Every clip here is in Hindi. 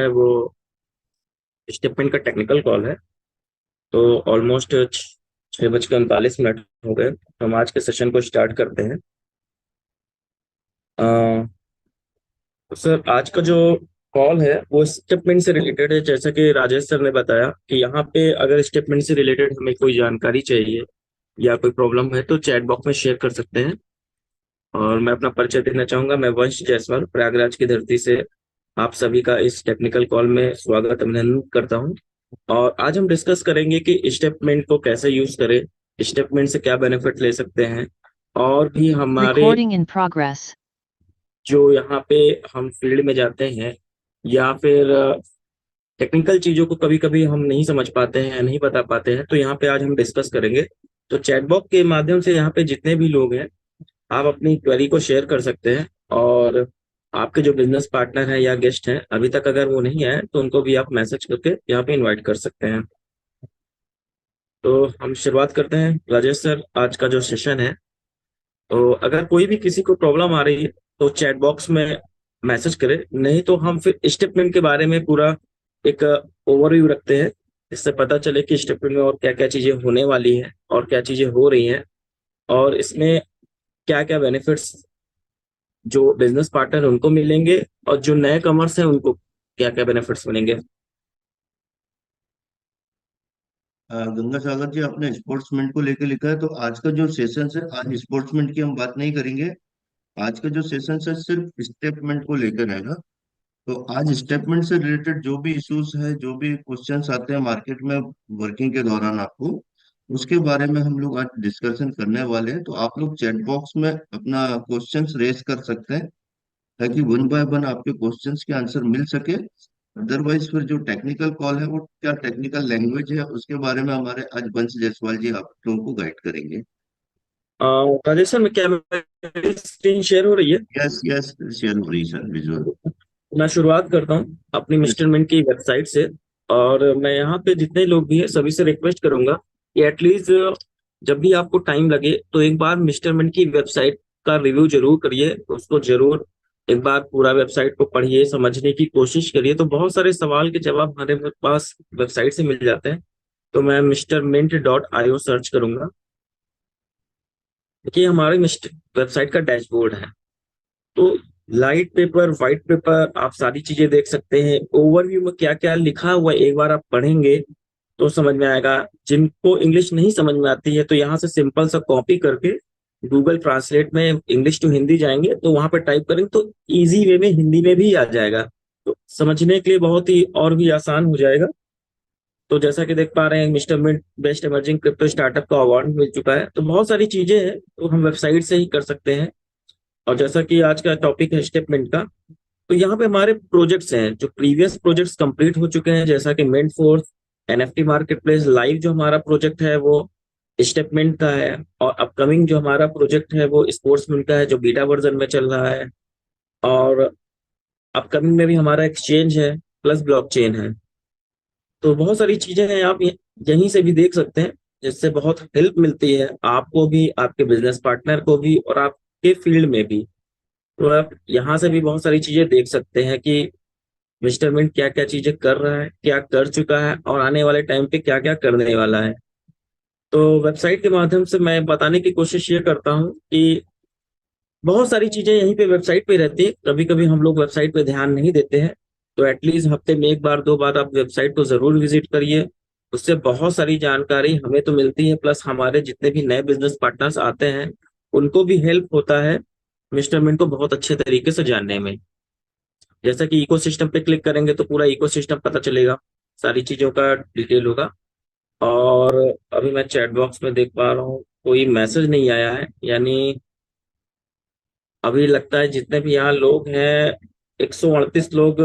है वो स्टेटमेंट का टेक्निकल कॉल है। तो ऑलमोस्ट 6:39 हो गए, तो हम आज के सेशन को स्टार्ट करते हैं। तो सर, आज का जो कॉल है वो स्टेटमेंट से रिलेटेड है। जैसा कि राजेश सर ने बताया कि यहाँ पे अगर स्टेटमेंट से रिलेटेड हमें कोई जानकारी चाहिए या कोई प्रॉब्लम है तो चैट बॉक्स में शेयर कर सकते हैं। और मैं अपना परिचय देना चाहूंगा। मैं वंश जायसवाल प्रयागराज की धरती से आप सभी का इस टेक्निकल कॉल में स्वागत अभिनंदन करता हूं। और आज हम डिस्कस करेंगे कि स्टेटमेंट को कैसे यूज करें, स्टेटमेंट से क्या बेनिफिट ले सकते हैं, और भी हमारे Recording in progress. जो यहाँ पे हम फील्ड में जाते हैं या फिर टेक्निकल चीजों को कभी कभी हम नहीं समझ पाते हैं, नहीं बता पाते हैं, तो यहाँ पे आज हम डिस्कस करेंगे। तो चैटबॉट के माध्यम से यहाँ पे जितने भी लोग हैं, आप अपनी क्वेरी को शेयर कर सकते हैं। और आपके जो बिजनेस पार्टनर हैं या गेस्ट हैं, अभी तक अगर वो नहीं आए तो उनको भी आप मैसेज करके यहाँ पे इनवाइट कर सकते हैं। तो हम शुरुआत करते हैं। राजेश सर, आज का जो सेशन है, तो अगर कोई भी किसी को प्रॉब्लम आ रही है तो चैट बॉक्स में मैसेज करे, नहीं तो हम फिर स्टेटमेंट के बारे में पूरा एक ओवरव्यू रखते हैं, इससे पता चले कि स्टेटमेंट में और क्या क्या चीजें होने वाली हैं और क्या चीजें हो रही हैं, और इसमें क्या क्या बेनिफिट्स जो बिजनेस पार्टनर उनको मिलेंगे और जो नए कमर्स हैं उनको क्या क्या बेनिफिट्स मिलेंगे। गंगा सागर जी, आपने स्पोर्ट्समेंट को लेकर लिखा है, तो आज का जो सेशन है, आज स्पोर्ट्समेंट की हम बात नहीं करेंगे। आज का जो सेशन है सिर्फ स्टेटमेंट को लेकर रहेगा। तो आज स्टेटमेंट से रिलेटेड जो भी इश्यूज है, जो भी क्वेश्चंस आते हैं मार्केट में वर्किंग के दौरान आपको, उसके बारे में हम लोग आज डिस्कशन करने वाले हैं। तो आप लोग चैट बॉक्स में अपना क्वेश्चंस रेज कर सकते हैं, ताकि वन बाय वन आपके क्वेश्चंस के आंसर मिल सके। अदरवाइज फिर जो टेक्निकल कॉल है, वो क्या टेक्निकल लैंग्वेज है, उसके बारे में हमारे आज वंश जायसवाल जी आप लोगों को गाइड करेंगे। राजेश सर, मैं क्या मेरी स्क्रीन शेयर हो रही है? यस यस, शेयर हो रही है सर, विजुअल। मैं शुरुआत करता हूँ अपनी यस। मिस्टर मिंट की वेबसाइट से। और मैं यहाँ पे जितने लोग भी हैं सभी से रिक्वेस्ट करूंगा कि एटलीस्ट जब भी आपको टाइम लगे तो एक बार मिस्टर मिंट की वेबसाइट का रिव्यू जरूर करिए, उसको जरूर एक बार पूरा वेबसाइट को पढ़िए, समझने की कोशिश करिए। तो बहुत सारे सवाल के जवाब हमारे पास वेबसाइट से मिल जाते हैं। तो मैं mrmint.io सर्च करूंगा। देखिए, हमारे वेबसाइट का डैशबोर्ड है। तो लाइट पेपर, व्हाइट पेपर, आप सारी चीजें देख सकते हैं। ओवरव्यू में क्या क्या लिखा हुआ है एक बार आप पढ़ेंगे तो समझ में आएगा। जिनको इंग्लिश नहीं समझ में आती है तो यहाँ से सिंपल सा कॉपी करके गूगल ट्रांसलेट में इंग्लिश टू हिंदी जाएंगे, तो वहां पर टाइप करेंगे तो इजी वे में हिंदी में भी आ जाएगा। तो समझने के लिए बहुत ही और भी आसान हो जाएगा। तो जैसा कि देख पा रहे हैं, Mister Mint best emerging crypto startup का अवार्ड मिल चुका है। तो बहुत सारी चीजें हैं तो हम वेबसाइट से ही कर सकते हैं। और जैसा कि आज का टॉपिक है स्टेटमेंट का, तो यहाँ पे हमारे प्रोजेक्ट्स हैं जो प्रीवियस प्रोजेक्ट्स कंप्लीट हो चुके हैं, जैसा कि Mint force, NFT marketplace live जो हमारा प्रोजेक्ट है वो स्टेटमेंट का है। और अपकमिंग जो हमारा प्रोजेक्ट है वो स्पोर्ट्समेंट का है जो बीटा वर्जन में चल रहा है। और अपकमिंग में भी हमारा एक्सचेंज है प्लस ब्लॉकचेन है। तो बहुत सारी चीजें हैं, आप यहीं से भी देख सकते हैं, जिससे बहुत हेल्प मिलती है आपको भी, आपके बिजनेस पार्टनर को भी, और आपके फील्ड में भी। तो आप यहाँ से भी बहुत सारी चीजें देख सकते हैं कि मिस्टर मिंट क्या क्या चीजें कर रहा है, क्या कर चुका है, और आने वाले टाइम पे क्या क्या करने वाला है। तो वेबसाइट के माध्यम से मैं बताने की कोशिश ये करता हूँ कि बहुत सारी चीजें यहीं पे वेबसाइट पे रहती है। कभी कभी हम लोग वेबसाइट पे ध्यान नहीं देते हैं, तो एटलीस्ट हफ्ते में एक बार दो बार आप वेबसाइट को जरूर विजिट करिए। उससे बहुत सारी जानकारी हमें तो मिलती है, प्लस हमारे जितने भी नए बिजनेस पार्टनर्स आते हैं उनको भी हेल्प होता है मिस्टर मिंट को बहुत अच्छे तरीके से जानने में। जैसा कि इकोसिस्टम पे क्लिक करेंगे तो पूरा इकोसिस्टम पता चलेगा, सारी चीजों का डिटेल होगा। और अभी मैं चैट बॉक्स में देख पा रहा हूँ कोई मैसेज नहीं आया है, यानी अभी लगता है जितने भी यहाँ लोग हैं 138 लोग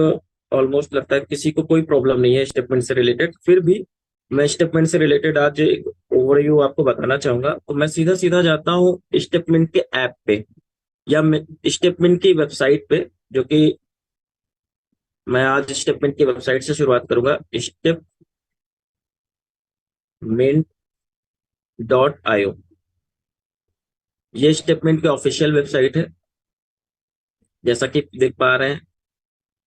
ऑलमोस्ट, लगता है किसी को कोई प्रॉब्लम नहीं है स्टेटमेंट से रिलेटेड। फिर भी मैं स्टेटमेंट से रिलेटेड आज एक ओवरव्यू आपको बताना चाहूंगा। तो मैं सीधा सीधा जाता हूँ स्टेटमेंट के ऐप पे या स्टेटमेंट की वेबसाइट पे, जो कि मैं आज स्टेटमेंट की वेबसाइट से शुरुआत करूंगा, stepmint.io। ये स्टेटमेंट की ऑफिशियल वेबसाइट है। जैसा कि देख पा रहे हैं,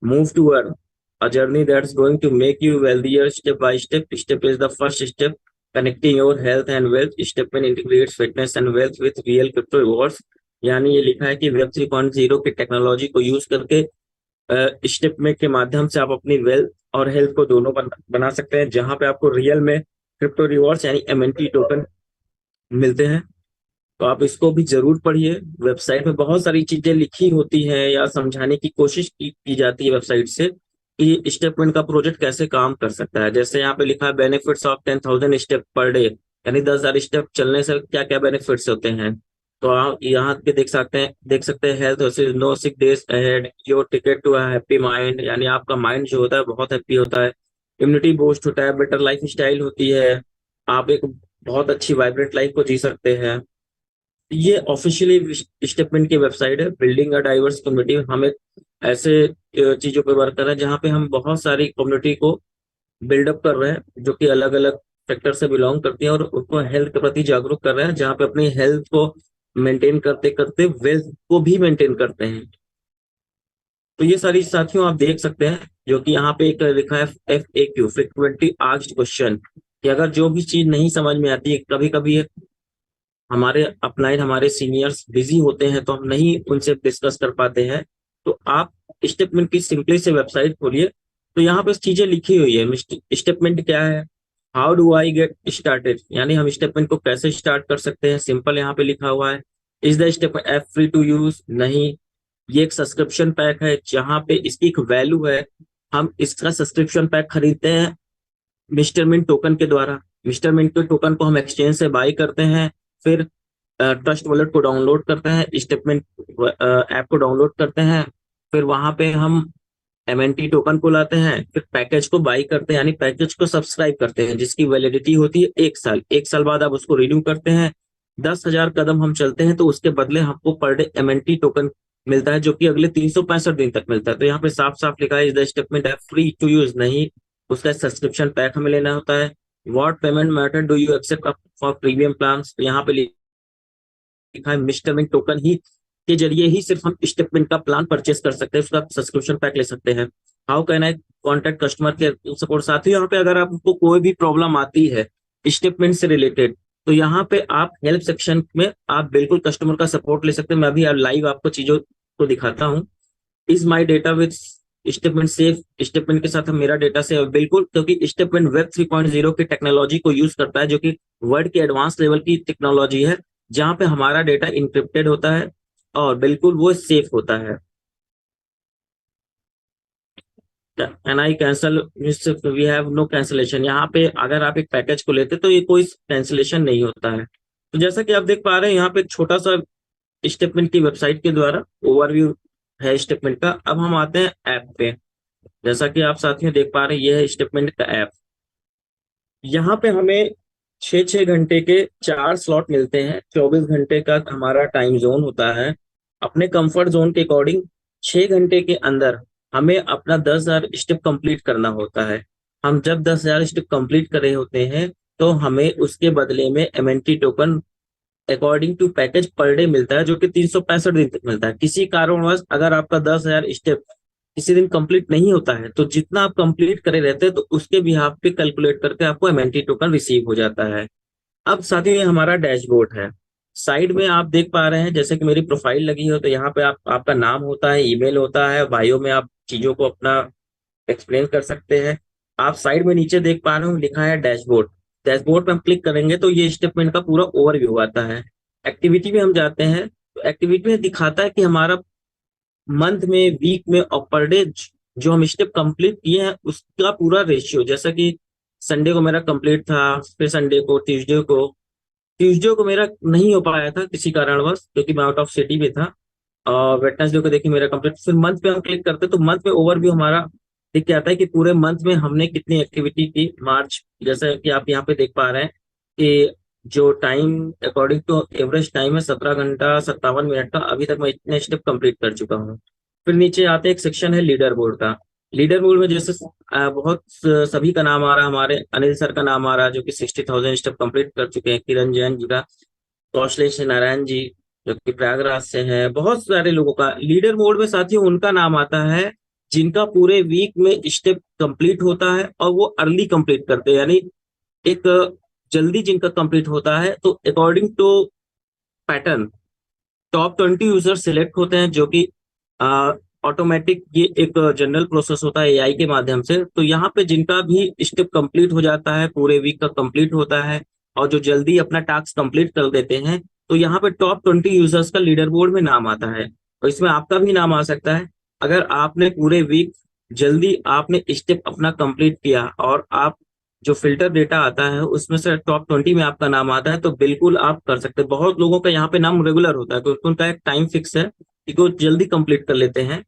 move to earn, a journey that's going to make you wealthier step by step. Step is the first step, connecting your health and wealth. Stepman integrates fitness and wealth with real crypto rewards. यानी ये लिखा है कि वेब 3.0 की टेक्नोलॉजी को यूज करके स्टेपमेंट के माध्यम से आप अपनी वेल्थ और हेल्थ को दोनों बना सकते हैं, जहां पे आपको रियल में क्रिप्टो रिवॉर्ड्स यानी एमएनटी टोकन मिलते हैं। तो आप इसको भी जरूर पढ़िए। वेबसाइट में बहुत सारी चीजें लिखी होती हैं या समझाने की कोशिश की जाती है वेबसाइट से कि स्टेपमेंट का प्रोजेक्ट कैसे काम कर सकता है। जैसे यहाँ पे लिखा है benefits of 10,000 step per day, यानी 10,000 स्टेप चलने से क्या क्या बेनिफिट्स होते हैं। तो आप यहाँ के देख सकते हैं health versus no sick days ahead, your ticket to happy mind, यानी आपका माइंड जो होता है बहुत हैप्पी होता है। इम्यूनिटी बूस्ट होता है, बेटर लाइफ स्टाइल होती है, आप एक बहुत अच्छी वाइब्रेंट लाइफ को जी सकते हैं। ये ऑफिशियली स्टेटमेंट की वेबसाइट है। बिल्डिंग अ डाइवर्स कम्युनिटी, हम एक ऐसे चीजों पे वर्क कर रहे हैं जहाँ पे हम बहुत सारी कम्युनिटी को बिल्डअप कर रहे हैं जो कि अलग अलग सेक्टर से बिलोंग करती हैं और उनको हेल्थ के प्रति जागरूक कर रहे हैं, जहाँ पे अपनी हेल्थ को मेंटेन करते करते वेल्थ को भी मेंटेन करते हैं। तो ये सारी साथियों आप देख सकते हैं, जो कि यहाँ पे एक लिखा है FAQ, फ्रिक्वेंटली आस्क्ड क्वेश्चन, कि अगर जो भी चीज नहीं समझ में आती है, कभी कभी हमारे अपलाइन हमारे सीनियर्स बिजी होते हैं तो हम नहीं उनसे डिस्कस कर पाते हैं, तो आप स्टेटमेंट की सिंपली से वेबसाइट खोलिए। तो यहाँ पे चीजें लिखी हुई है। स्टेटमेंट क्या है, how do I get started, यानी हम स्टेटमेंट को कैसे स्टार्ट कर सकते हैं, सिंपल यहाँ पे लिखा हुआ है। Is the statement app free to use, नहीं, ये एक सब्सक्रिप्शन पैक है जहाँ पे इसकी एक वैल्यू है। हम इसका सब्सक्रिप्शन पैक खरीदते हैं मिस्टर मिंट टोकन के द्वारा। मिस्टर मिंट के टोकन को हम एक्सचेंज से बाई करते हैं, फिर ट्रस्ट वॉलेट को डाउनलोड करते हैं, स्टेटमेंट ऐप को डाउनलोड करते हैं, फिर वहां पे हम एमएनटी टोकन को लाते हैं, फिर पैकेज को बाई करते हैं, यानी पैकेज को सब्सक्राइब करते हैं जिसकी वैलिडिटी होती है 1 साल। 1 साल बाद आप उसको रिन्यू करते हैं। 10,000 कदम हम चलते हैं तो उसके बदले हमको पर डे एमएनटी टोकन मिलता है, जो कि अगले 365 दिन तक मिलता है। तो यहाँ पे साफ साफ लिखा है is the statement app free to use, नहीं, उसका सब्सक्रिप्शन पैक हमें लेना होता है। What payment method do you accept for premium plan, यहाँ पे लिखा है मिस्टर मिंट टोकन ही के जरिए ही सिर्फ हम स्टेटमेंट का प्लान परचेस कर सकते हैं, उसका सब्सक्रिप्शन पैक ले सकते हैं। How can eye contact customer care support, साथ ही यहाँ पे अगर आपको कोई भी प्रॉब्लम आती है स्टेटमेंट से रिलेटेड, तो यहाँ पे आप हेल्प सेक्शन में आप बिल्कुल कस्टमर का सपोर्ट ले सकते हैं। मैं अभी लाइव आपको चीजों को दिखाता हूँ। Is my data with statement safe, statement के साथ मेरा डेटा सेफ, बिल्कुल, क्योंकि स्टेटमेंट वेब 3.0 की टेक्नोलॉजी को यूज करता है, जो कि वर्ल्ड के एडवांस लेवल की टेक्नोलॉजी है, जहां पे हमारा डेटा इंक्रिप्टेड होता है और बिल्कुल वो सेफ होता है। And I cancel, we have no cancellation, यहाँ पे अगर आप एक पैकेज को लेते तो ये कोई कैंसलेशन नहीं होता है। तो जैसा कि आप देख पा रहे हैं यहाँ पे एक छोटा सा स्टेटमेंट की वेबसाइट के द्वारा ओवरव्यू है स्टेटमेंट का। अब हम आते हैं ऐप पे। जैसा कि आप साथियों देख पा रहे हैं, ये है स्टेटमेंट का ऐप। यहाँ पे हमें 6-6 घंटे के 4 स्लॉट मिलते हैं, 24 घंटे का हमारा टाइम जोन होता है। अपने कंफर्ट जोन के अकॉर्डिंग 6 घंटे के अंदर हमें अपना 10,000 स्टेप कंप्लीट करना होता है। हम जब 10,000 स्टेप कंप्लीट कर रहे होते हैं तो हमें उसके बदले में MNT token according to package per day मिलता है, जो कि 365 दिन तक मिलता है। किसी कारणवश अगर आपका 10,000 स्टेप किसी दिन कंप्लीट नहीं होता है तो जितना आप कंप्लीट करे रहते हैं तो उसके बिहाफ पे कैलकुलेट करके आपको एमएनटी टोकन रिसीव हो जाता है। अब साथियों ये हमारा डैशबोर्ड है। साइड में आप देख पा रहे हैं जैसे कि मेरी प्रोफाइल लगी हो, तो यहाँ पे आपका नाम होता है, ईमेल होता है, बायो में आप चीजों को अपना एक्सप्लेन कर सकते हैं। आप साइड में नीचे देख पा रहे हो लिखा है डैशबोर्ड। डैशबोर्ड पे हम क्लिक करेंगे तो ये स्टेटमेंट का पूरा ओवरव्यू आता है। एक्टिविटी में हम जाते हैं तो एक्टिविटी में दिखाता है कि हमारा मंथ में, वीक में और पर डे जो हम स्टेप कंप्लीट किए हैं उसका पूरा रेशियो। जैसा कि संडे को मेरा कंप्लीट था, फिर संडे को, ट्यूसडे को मेरा नहीं हो पाया था किसी कारणवश क्योंकि मैं आउट ऑफ सिटी में था, और वेडनेसडे को देखिए मेरा कंप्लीट। फिर मंथ पे हम क्लिक करते हैं तो मंथ में ओवरव्यू हमारा दिख के आता है कि पूरे मंथ में हमने कितनी एक्टिविटी की। मार्च, जैसा कि आप यहाँ पे देख पा रहे हैं कि जो time according to average time है 17 घंटा 57 मिनट का, अभी तक मैं इतने स्टेप कंप्लीट कर चुका हूँ। फिर नीचे आते एक सेक्शन है लीडर बोर्ड का। लीडर बोर्ड में जैसे सभी का नाम आ रहा है, हमारे अनिल सर का नाम आ रहा है जो कि 60,000 स्टेप कंप्लीट कर चुके हैं, किरण जैन जी का, कौशलेश नारायण जी जो कि प्रयागराज से हैं, बहुत सारे लोगों का लीडर बोर्ड में साथियों उनका नाम आता है जिनका पूरे वीक में स्टेप कंप्लीट होता है और वो अर्ली कंप्लीट करते हैं, यानी एक जल्दी जिनका कंप्लीट होता है, तो according to pattern top 20 user select होते हैं, जो कि ऑटोमेटिक, ये एक जनरल प्रोसेस होता है एआई के माध्यम से। तो यहाँ पे जिनका भी स्टेप कंप्लीट हो जाता है, पूरे वीक का कंप्लीट होता है, और जो जल्दी अपना टास्क कंप्लीट कर देते हैं, तो यहाँ पे टॉप 20 यूजर्स का लीडर बोर्ड में नाम आता है। और इसमें आपका भी नाम आ सकता है। अगर आपने पूरे वीक जल्दी आपने स्टेप अपना कंप्लीट किया और आप जो फिल्टर डेटा आता है उसमें से टॉप 20 में आपका नाम आता है, तो बिल्कुल आप कर सकते हैं। बहुत लोगों का यहाँ पे नाम रेगुलर होता है क्योंकि उनका एक टाइम फिक्स है कि वो जल्दी कंप्लीट कर लेते हैं।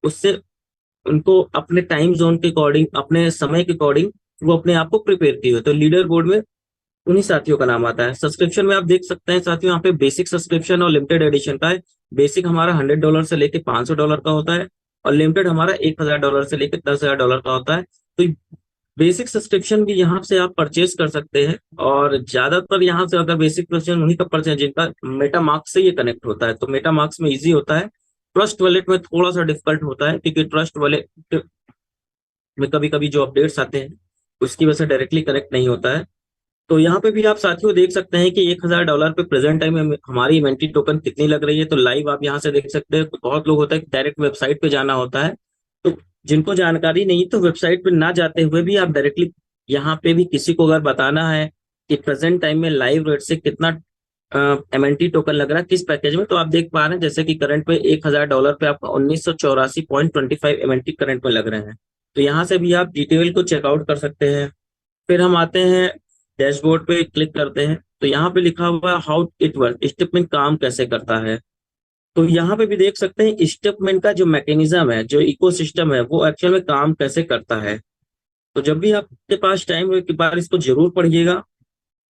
उससे उनको अपने टाइम जोन के अकॉर्डिंग, अपने समय के अकॉर्डिंग वो अपने आप को प्रिपेयर किए हुए, तो लीडर बोर्ड में उन्हीं साथियों का नाम आता है। सब्सक्रिप्शन में आप देख सकते हैं साथियों, यहाँ पे बेसिक सब्सक्रिप्शन और लिमिटेड एडिशन का है। बेसिक हमारा $100 से लेके $500 का होता है, और लिमिटेड हमारा $1000 से लेके $10,000 का होता है। तो बेसिक सब्सक्रिप्शन भी यहाँ से आप परचेज कर सकते हैं। और ज्यादातर यहाँ से अगर बेसिक सब्सक्रिप्शन उन्हीं का परचेज जिनका मेटा मार्क्स से ये कनेक्ट होता है, तो मेटा मार्क्स में इजी होता है। ट्रस्ट वॉलेट में थोड़ा सा डिफिकल्ट होता है, क्योंकि ट्रस्ट वॉलेट में कभी कभी जो अपडेट्स आते हैं उसकी वजह से डायरेक्टली कनेक्ट नहीं होता है। तो यहाँ पे भी आप साथियों देख सकते हैं कि $1000 पे प्रेजेंट टाइम में हमारी इन्वेंट्री टोकन कितनी लग रही है। तो लाइव आप यहाँ से देख सकते हैं। बहुत लोग होता है कि डायरेक्ट वेबसाइट पे जाना होता है, तो जिनको जानकारी नहीं तो वेबसाइट पे ना जाते हुए भी आप डायरेक्टली यहाँ पे भी किसी को अगर बताना है कि प्रेजेंट टाइम में लाइव रेट से कितना एमएनटी टोकन लग रहा है किस पैकेज में, तो आप देख पा रहे हैं जैसे कि करंट पे $1000 पे आपका 1984.25 एमएनटी करंट में लग रहे हैं। तो यहाँ से भी आप डिटेल को चेकआउट कर सकते हैं। फिर हम आते हैं डैशबोर्ड पे, क्लिक करते हैं तो यहाँ पे लिखा हुआ है हाउ इट वर्क, स्टेटमेंट काम कैसे करता है। तो यहाँ पे भी देख सकते हैं स्टेटमेंट का जो मैकेनिज्म है, जो इकोसिस्टम है, वो एक्चुअल में काम कैसे करता है। तो जब भी आपके पास टाइम हो एक बार इसको जरूर पढ़िएगा।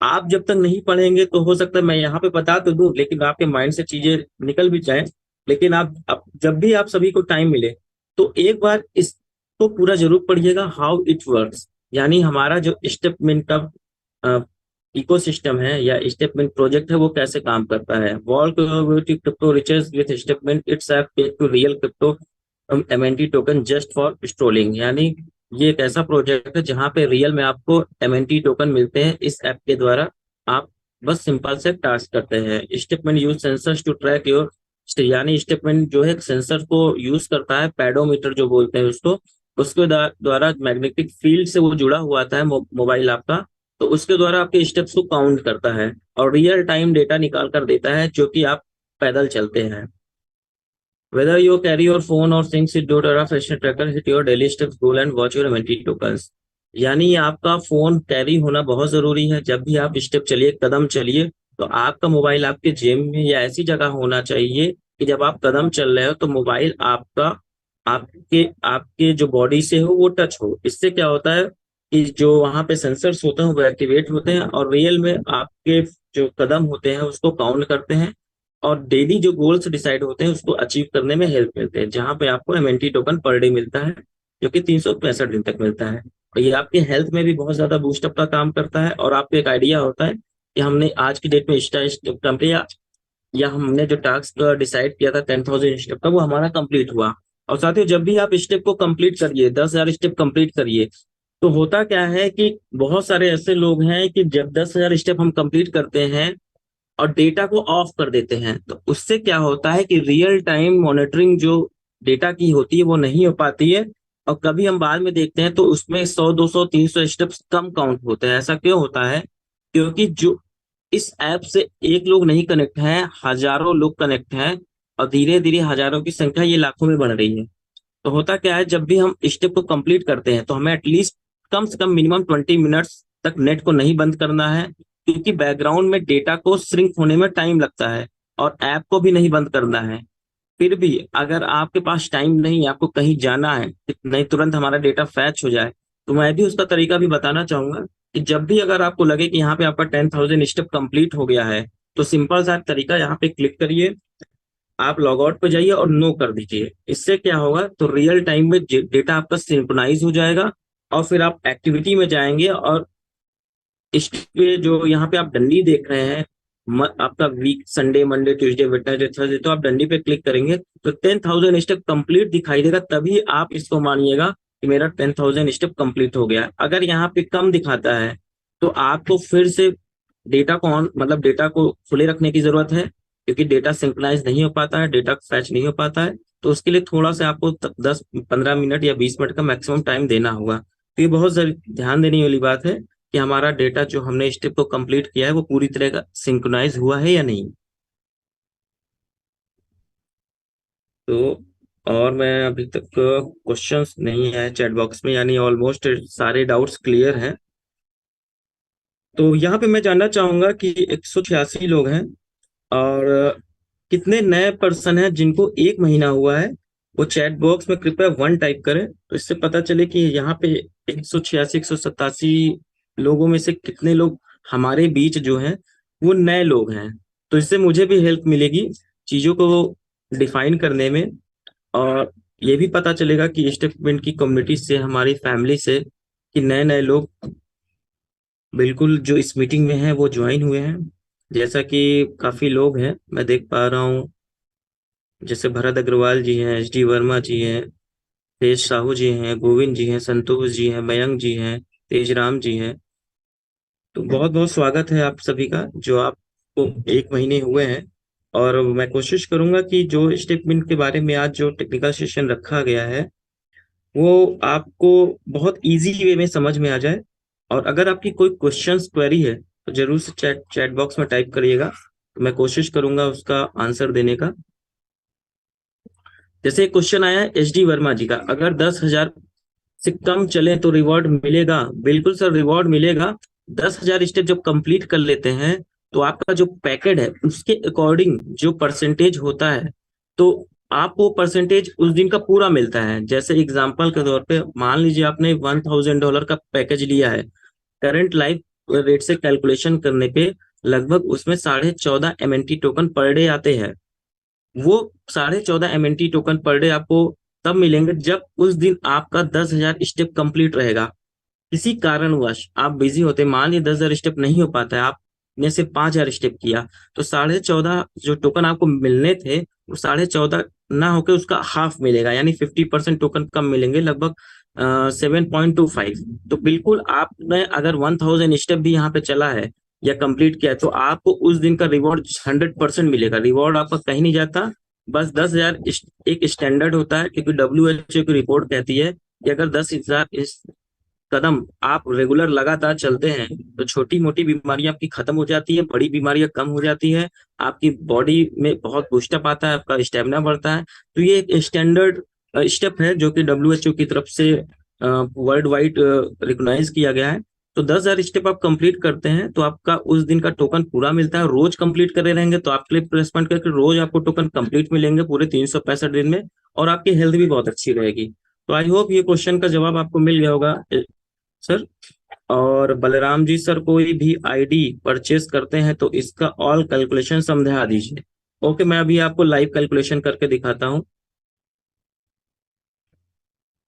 आप जब तक नहीं पढ़ेंगे तो हो सकता है मैं यहाँ पे बता तो दूं लेकिन आपके माइंड से चीजें निकल भी जाएं। लेकिन आप जब भी आप सभी को टाइम मिले तो एक बार इसको पूरा जरूर पढ़िएगा, हाउ इट वर्क्स, यानी हमारा जो स्टेटमेंट का इकोसिस्टम है या स्टेटमेंट प्रोजेक्ट है वो कैसे काम करता है। Walk crypto riches with statement it's app paid to real crypto MNT token just for strolling, यानी ये एक ऐसा प्रोजेक्ट है जहां पे रियल में आपको एमएनटी टोकन मिलते हैं इस ऐप के द्वारा। आप बस सिंपल से टास्क करते हैं। Statement use sensors to track your, यानी स्टेटमेंट जो है सेंसर को यूज करता है, पैडोमीटर जो बोलते हैं उसको, उसके द्वारा मैग्नेटिक फील्ड से वो जुड़ा हुआ आता है मोबाइल आपका। तो उसके द्वारा आपके स्टेप्स को काउंट करता है और रियल टाइम डेटा निकाल कर देता है जो कि आप पैदल चलते हैं। Whether you carry your phone or things it do a fashion tracker, hit your daily steps goal and watch your MNT tokens। यानी आपका फोन कैरी होना बहुत जरूरी है। जब भी आप स्टेप चलिए, कदम चलिए, तो आपका मोबाइल आपके जेब में या ऐसी जगह होना चाहिए कि जब आप कदम चल रहे हो तो मोबाइल आपका आपके आपके जो बॉडी से हो वो टच हो। इससे क्या होता है कि जो वहां पे सेंसर्स होते हैं वो एक्टिवेट होते हैं और रियल में आपके जो कदम होते हैं उसको काउंट करते हैं, और डेली जो गोल्स डिसाइड होते हैं उसको अचीव करने में हेल्प मिलते हैं, जहां पे आपको एमएनटी टोकन पर डे मिलता है जो कि 365 दिन तक मिलता है। और ये आपके हेल्थ में भी बहुत ज्यादा बूस्टअप का काम करता है। और आपको एक आइडिया होता है कि हमने आज की डेट में कंप्लीट या हमने जो टास्क डिसाइड किया था 10,000 स्टेप का वो हमारा कंप्लीट हुआ। और साथियों जब भी आप स्टेप को कंप्लीट करिए, 10,000 स्टेप कंप्लीट करिए, तो होता क्या है कि बहुत सारे ऐसे लोग हैं कि जब 10,000 स्टेप हम कंप्लीट करते हैं और डेटा को ऑफ कर देते हैं, तो उससे क्या होता है कि रियल टाइम मॉनिटरिंग जो डेटा की होती है वो नहीं हो पाती है। और कभी हम बाद में देखते हैं तो उसमें 100 200 300 स्टेप्स कम काउंट होते हैं। ऐसा क्यों होता है? क्योंकि जो इस ऐप से एक लोग नहीं कनेक्ट हैं, हजारों लोग कनेक्ट हैं, और धीरे धीरे हजारों की संख्या ये लाखों में बढ़ रही है। तो होता क्या है, जब भी हम स्टेप को कंप्लीट करते हैं तो हमें एटलीस्ट कम से कम मिनिमम 20 मिनट्स तक नेट को नहीं बंद करना है, क्योंकि बैकग्राउंड में डेटा को श्रिंक होने में टाइम लगता है, और ऐप को भी नहीं बंद करना है। फिर भी अगर आपके पास टाइम नहीं है, आपको कहीं जाना है, नहीं तुरंत हमारा डेटा फैच हो जाए, तो मैं भी उसका तरीका भी बताना चाहूंगा कि जब भी अगर आपको लगे कि यहाँ पे आपका 10,000 स्टेप कंप्लीट हो गया है, तो सिंपल सा तरीका, यहाँ पे क्लिक करिए, आप लॉग आउट पे जाइए और नो कर दीजिए। इससे क्या होगा, तो रियल टाइम में डेटा आपका सिंक्रोनाइज हो जाएगा, और फिर आप एक्टिविटी में जाएंगे और इस पे जो यहाँ पे आप डंडी देख रहे हैं आपका week Sunday Monday Tuesday Wednesday Thursday, तो आप डंडी पे क्लिक करेंगे तो 10,000 स्टेप कंप्लीट दिखाई देगा, तभी आप इसको मानिएगा कि मेरा 10,000 स्टेप कंप्लीट हो गया। अगर यहाँ पे कम दिखाता है तो आपको फिर से डेटा को ऑन, मतलब डेटा को खुले रखने की जरूरत है, क्योंकि डेटा सिंक्रोनाइज नहीं हो पाता है, डेटा फैच नहीं हो पाता है। तो उसके लिए थोड़ा सा आपको 10-15 मिनट या 20 मिनट का मैक्सिमम टाइम देना होगा। तो ये बहुत ध्यान देने वाली बात है कि हमारा डेटा जो हमने स्टेप को कंप्लीट किया है वो पूरी तरह का सिंक्रोनाइज हुआ है या नहीं। तो और मैं अभी तक क्वेश्चंस नहीं आए चैट बॉक्स में, यानी ऑलमोस्ट सारे डाउट्स क्लियर हैं। तो यहाँ पे मैं जानना चाहूंगा कि 186 लोग हैं, और कितने नए पर्सन हैं जिनको 1 महीना हुआ है। वो चैट बॉक्स में कृपया 1 टाइप करें, तो इससे पता चले कि यहाँ पे 186 187 लोगों में से कितने लोग हमारे बीच जो हैं वो नए लोग हैं। तो इससे मुझे भी हेल्प मिलेगी चीजों को डिफाइन करने में, और ये भी पता चलेगा कि स्टेटमेंट की कम्युनिटी से, हमारी फैमिली से, कि नए नए लोग बिल्कुल जो इस मीटिंग में हैं वो ज्वाइन हुए हैं। जैसा कि काफी लोग हैं मैं देख पा रहा हूँ, जैसे भरत अग्रवाल जी हैं, एच डी वर्मा जी हैं, तेज साहू जी हैं, गोविंद जी हैं, संतोष जी हैं, मयंक जी हैं, तेजराम जी हैं। तो बहुत बहुत स्वागत है आप सभी का, जो आपको 1 महीने हुए हैं। और मैं कोशिश करूंगा कि जो स्टेटमेंट के बारे में आज जो टेक्निकल सेशन रखा गया है वो आपको बहुत इजी वे में समझ में आ जाए। और अगर आपकी कोई क्वेश्चंस क्वेरी है तो जरूर से चैट चैट बॉक्स में टाइप करिएगा, तो मैं कोशिश करूंगा उसका आंसर देने का। जैसे एक क्वेश्चन आया है एच डी वर्मा जी का, अगर 10,000 से कम चले तो रिवॉर्ड मिलेगा? बिल्कुल सर, रिवॉर्ड मिलेगा। 10,000 स्टेप जब कंप्लीट कर लेते हैं तो आपका जो पैकेट है उसके अकॉर्डिंग जो परसेंटेज होता है, तो आपको परसेंटेज उस दिन का पूरा मिलता है। जैसे एग्जांपल के तौर पे मान लीजिए आपने $1,000 का पैकेज लिया है, करंट लाइफ रेट से कैलकुलेशन करने पे लगभग उसमें 14.5 MNT टोकन पर डे आते हैं। वो 14.5 MNT टोकन पर डे आपको तब मिलेंगे जब उस दिन आपका 10,000 स्टेप कंप्लीट रहेगा। किसी कारणवश आप बिजी होते, मान लीजिए 10,000 स्टेप नहीं हो पाता है, आपने सिर्फ 5,000 स्टेप किया, तो 14.5 जो टोकन आपको मिलने थे वो 14.5 ना होकर उसका हाफ मिलेगा, यानी 50% टोकन कम मिलेंगे, लगभग 7.25। तो बिल्कुल आपने अगर 1,000 स्टेप भी यहाँ पे चला है या कंप्लीट किया है तो आपको उस दिन का रिवॉर्ड 100% मिलेगा। रिवॉर्ड आपका कहीं नहीं जाता, बस 10,000 एक स्टैंडर्ड होता है, क्योंकि WHO की रिपोर्ट कहती है कि अगर 10,000 कदम आप रेगुलर लगातार चलते हैं तो छोटी मोटी बीमारियां आपकी खत्म हो जाती है, बड़ी बीमारियां कम हो जाती है, आपकी बॉडी में बहुत बूस्टअप आता है, आपका स्टेमिना बढ़ता है। तो ये एक स्टैंडर्ड स्टेप है जो कि WHO की तरफ से वर्ल्ड वाइड रिकॉग्नाइज किया गया है। तो 10,000 स्टेप आप कंप्लीट करते हैं तो आपका उस दिन का टोकन पूरा मिलता है। रोज कंप्लीट करे रहेंगे तो आप क्लिक प्रेसमेंट करके रोज आपको टोकन कंप्लीट मिलेंगे पूरे 365 दिन में, और आपकी हेल्थ भी बहुत अच्छी रहेगी। तो आई होप ये क्वेश्चन का जवाब आपको मिल गया होगा सर। और बलराम जी सर, कोई भी आईडी परचेस करते हैं तो इसका ऑल कैलकुलेशन समझा दीजिए। ओके, मैं अभी आपको लाइव कैलकुलेशन करके दिखाता हूँ।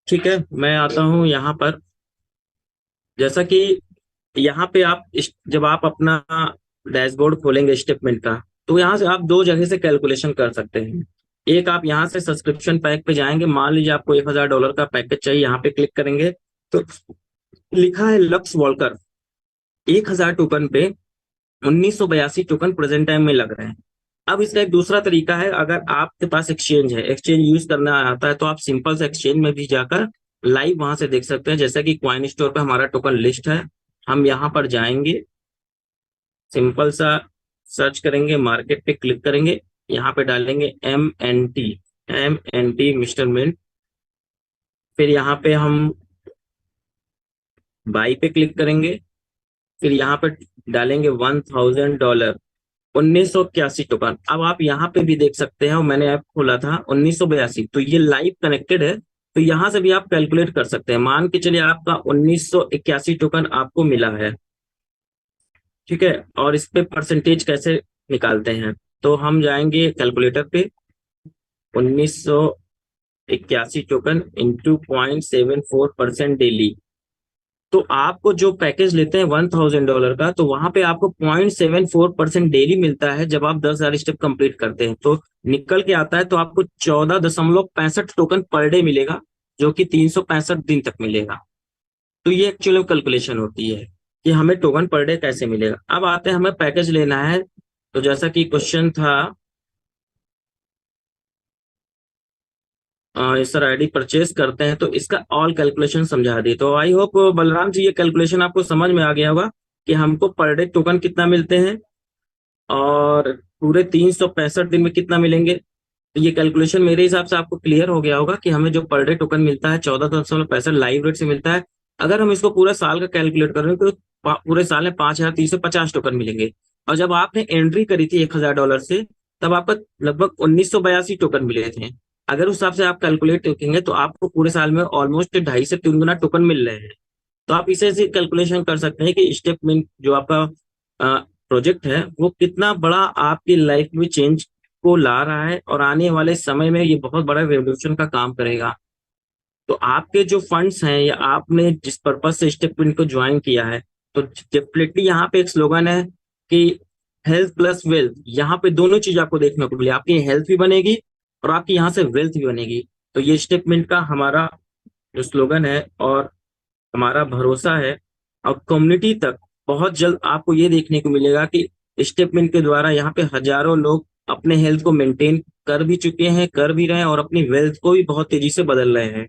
ठीक है, मैं आता हूँ यहाँ पर। जैसा कि यहाँ पे आप जब आप अपना डैशबोर्ड खोलेंगे स्टेटमेंट का, तो यहाँ से आप दो जगह से कैलकुलेशन कर सकते हैं। एक, आप यहाँ से सब्सक्रिप्शन पैक पे जाएंगे, मान लीजिए आपको $1,000 का पैकेज चाहिए, यहाँ पे क्लिक करेंगे तो लिखा है लक्स वॉलकर, 1,000 टोकन पे 1982 टोकन प्रेजेंट टाइम में लग रहे हैं। अब इसका एक दूसरा तरीका है, अगर आपके पास एक्सचेंज है, एक्सचेंज यूज करना आता है, तो आप सिंपल से एक्सचेंज में भी जाकर लाइव वहां से देख सकते हैं। जैसा कि क्वाइन स्टोर पे हमारा टोकन लिस्ट है, हम यहाँ पर जाएंगे, सिंपल सा सर्च करेंगे, मार्केट पे क्लिक करेंगे, यहाँ पे डालेंगे M N T Mister Mint, फिर यहाँ पे हम बाई पे क्लिक करेंगे, फिर यहाँ पे डालेंगे $1,000, 1981 टोकन। अब आप यहाँ पे भी देख सकते हैं, और मैंने ऐप खोला था 1982, तो ये लाइव कनेक्टेड है। तो यहाँ से भी आप कैलकुलेट कर सकते हैं। मान के चलिए आपका 1981 टोकन आपको मिला है, ठीक है। और इस पे परसेंटेज कैसे निकालते हैं, तो हम जाएंगे कैलकुलेटर पे, 1981 टोकन इंटू 0.74% डेली, तो आपको जो पैकेज लेते हैं $1,000 का, तो वहां पे आपको 0.74% डेली मिलता है जब आप 10,000 स्टेप कंप्लीट करते हैं। तो निकल के आता है तो आपको 14.65 टोकन पर डे मिलेगा, जो कि 365 दिन तक मिलेगा। तो ये एक्चुअल कैलकुलेशन होती है कि हमें टोकन पर डे कैसे मिलेगा। अब आते हैं हमें पैकेज लेना है, तो जैसा कि क्वेश्चन था, सर आईडी परचेज करते हैं तो इसका ऑल कैलकुलेशन समझा दी। तो आई होप बलराम जी ये कैलकुलेशन आपको समझ में आ गया होगा कि हमको पर डे टोकन कितना मिलते हैं और पूरे 365 दिन में कितना मिलेंगे। तो ये कैलकुलेशन मेरे हिसाब से आपको क्लियर हो गया होगा कि हमें जो पर डे टोकन मिलता है 14.65 लाइव रेट से मिलता है। अगर हम इसको पूरा साल का कैलकुलेट करें तो पूरे साल में 5,350 टोकन मिलेंगे। और जब आपने एंट्री करी थी $1,000 से, तब आपका लगभग 1,982 टोकन मिले थे। अगर उस हिसाब से आप कैलकुलेट करेंगे तो आपको पूरे साल में ऑलमोस्ट 2.5 से 3 गुना टोकन मिल रहे हैं। तो आप इसे से कैलकुलेशन कर सकते हैं कि स्टेपमेंट जो आपका प्रोजेक्ट है वो कितना बड़ा आपकी लाइफ में चेंज को ला रहा है, और आने वाले समय में ये बहुत बड़ा रेवोल्यूशन का काम करेगा। तो आपके जो फंड्स हैं या आपने जिस पर्पज से स्टेपमेंट को ज्वाइन किया है, तो डेफिनेटली यहाँ पे एक स्लोगन है कि हेल्थ प्लस वेल्थ। यहाँ पे दोनों चीज आपको देखने को मिले, आपकी हेल्थ भी बनेगी और आपकी यहाँ से वेल्थ भी बनेगी। तो ये स्टेपमेंट का हमारा जो स्लोगन है और हमारा भरोसा है। और कम्युनिटी तक बहुत जल्द आपको ये देखने को मिलेगा कि स्टेपमेंट के द्वारा यहाँ पे हजारों लोग अपने हेल्थ को मेंटेन कर भी चुके हैं, कर भी रहे हैं, और अपनी वेल्थ को भी बहुत तेजी से बदल रहे हैं।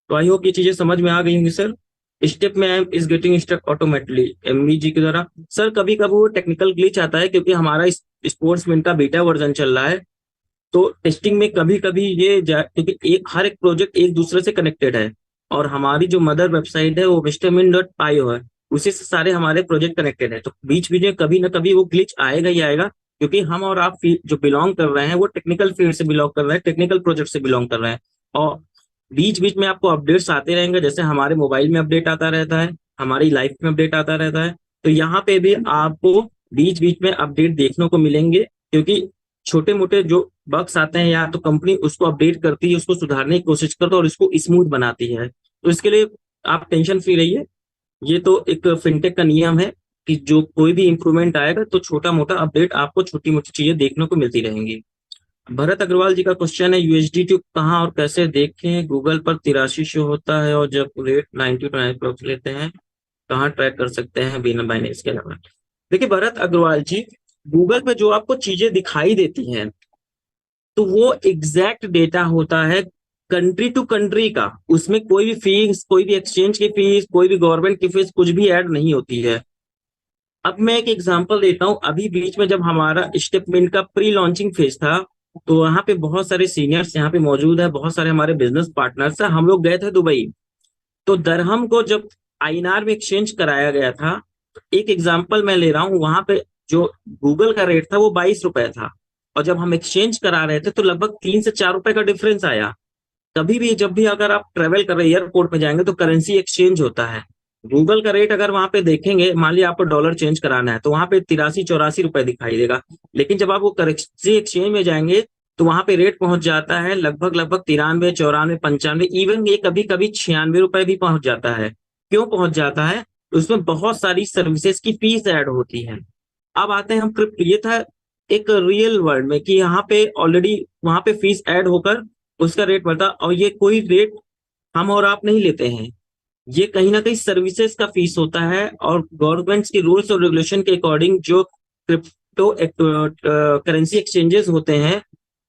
तो आई होप ये चीजें समझ में आ गई होंगी सर। स्टेप में I am is getting stuck automatically MV ji के द्वारा। सर कभी कभी वो टेक्निकल ग्लिच आता है क्योंकि हमारा स्पोर्ट्समैन का बीटा वर्जन चल रहा है। तो टेस्टिंग में कभी कभी क्योंकि हर एक प्रोजेक्ट एक दूसरे से कनेक्टेड है, और हमारी जो मदर वेबसाइट है वो vistamin.io है, उसी से सारे हमारे प्रोजेक्ट कनेक्टेड है। तो बीच बीच में कभी ना कभी वो ग्लिच आएगा ही आएगा, क्योंकि हम और आप जो बिलोंग कर रहे हैं वो टेक्निकल फील्ड से बिलोंग कर रहे हैं, टेक्निकल प्रोजेक्ट से बिलोंग कर रहे हैं। और बीच बीच में आपको अपडेट्स आते रहेंगे, जैसे हमारे मोबाइल में अपडेट आता रहता है, हमारी लाइफ में अपडेट आता रहता है। तो यहाँ पे भी आपको बीच बीच में अपडेट देखने को मिलेंगे, क्योंकि छोटे मोटे जो बग्स आते हैं या तो कंपनी उसको अपडेट करती है, उसको सुधारने की कोशिश करती है और इसको स्मूथ बनाती है। तो इसके लिए आप टेंशन फ्री रहिए। ये तो एक फिनटेक का नियम है कि जो कोई भी इंप्रूवमेंट आएगा तो छोटा मोटा अपडेट आपको छोटी मोटी चीजें देखने को मिलती रहेंगी। भरत अग्रवाल जी का क्वेश्चन है, यूएसडीटी कहाँ और कैसे देखें? गूगल पर 83 शो होता है और जब रेट 90 टू 90 लेते हैं, कहाँ ट्रैक कर सकते हैं बिना बाइनेंस के अलावा? देखिए भरत अग्रवाल जी, गूगल पे जो आपको चीजें दिखाई देती हैं तो वो एग्जैक्ट डेटा होता है कंट्री टू कंट्री का। उसमें कोई भी फीस, कोई भी एक्सचेंज की फीस, कोई भी गवर्नमेंट की फीस कुछ भी ऐड नहीं होती है। अब मैं एक एग्जांपल देता हूँ, अभी बीच में जब हमारा स्टेपमेंट का प्री लॉन्चिंग फेज था, तो वहाँ पे बहुत सारे सीनियर्स यहाँ पे मौजूद है, बहुत सारे हमारे बिजनेस पार्टनर्स है, हम लोग गए थे दुबई। तो दरहम को जब आईएनआर में एक्सचेंज कराया गया था, तो एक एग्जांपल मैं ले रहा हूँ, वहां पे जो गूगल का रेट था वो ₹22 था, और जब हम एक्सचेंज करा रहे थे तो लगभग ₹3 से ₹4 का डिफरेंस आया। कभी भी जब भी अगर आप ट्रेवल कर रहे हैं, एयरपोर्ट में जाएंगे तो करेंसी एक्सचेंज होता है। गूगल का रेट अगर वहां पे देखेंगे, मान लिया आपको डॉलर चेंज कराना है, तो वहां पे 83-84 रुपए दिखाई देगा। लेकिन जब आप वो करेंसी एक्सचेंज में जाएंगे तो वहां पे रेट पहुंच जाता है लगभग लगभग 93, 94, 95, इवन ये कभी कभी ₹96 भी पहुंच जाता है। क्यों पहुंच जाता है? उसमें बहुत सारी सर्विसेज की फीस ऐड होती है। अब आते हैं हम क्रिप्टो। ये था एक रियल वर्ल्ड में कि यहाँ पे ऑलरेडी वहां पे फीस ऐड होकर उसका रेट बढ़ता, और ये कोई रेट हम और आप नहीं लेते हैं, ये कहीं ना कहीं सर्विसेज का फीस होता है, और गवर्नमेंट्स के रूल्स और रेगुलेशन के अकॉर्डिंग जो क्रिप्टो करेंसी एक्सचेंजेस होते हैं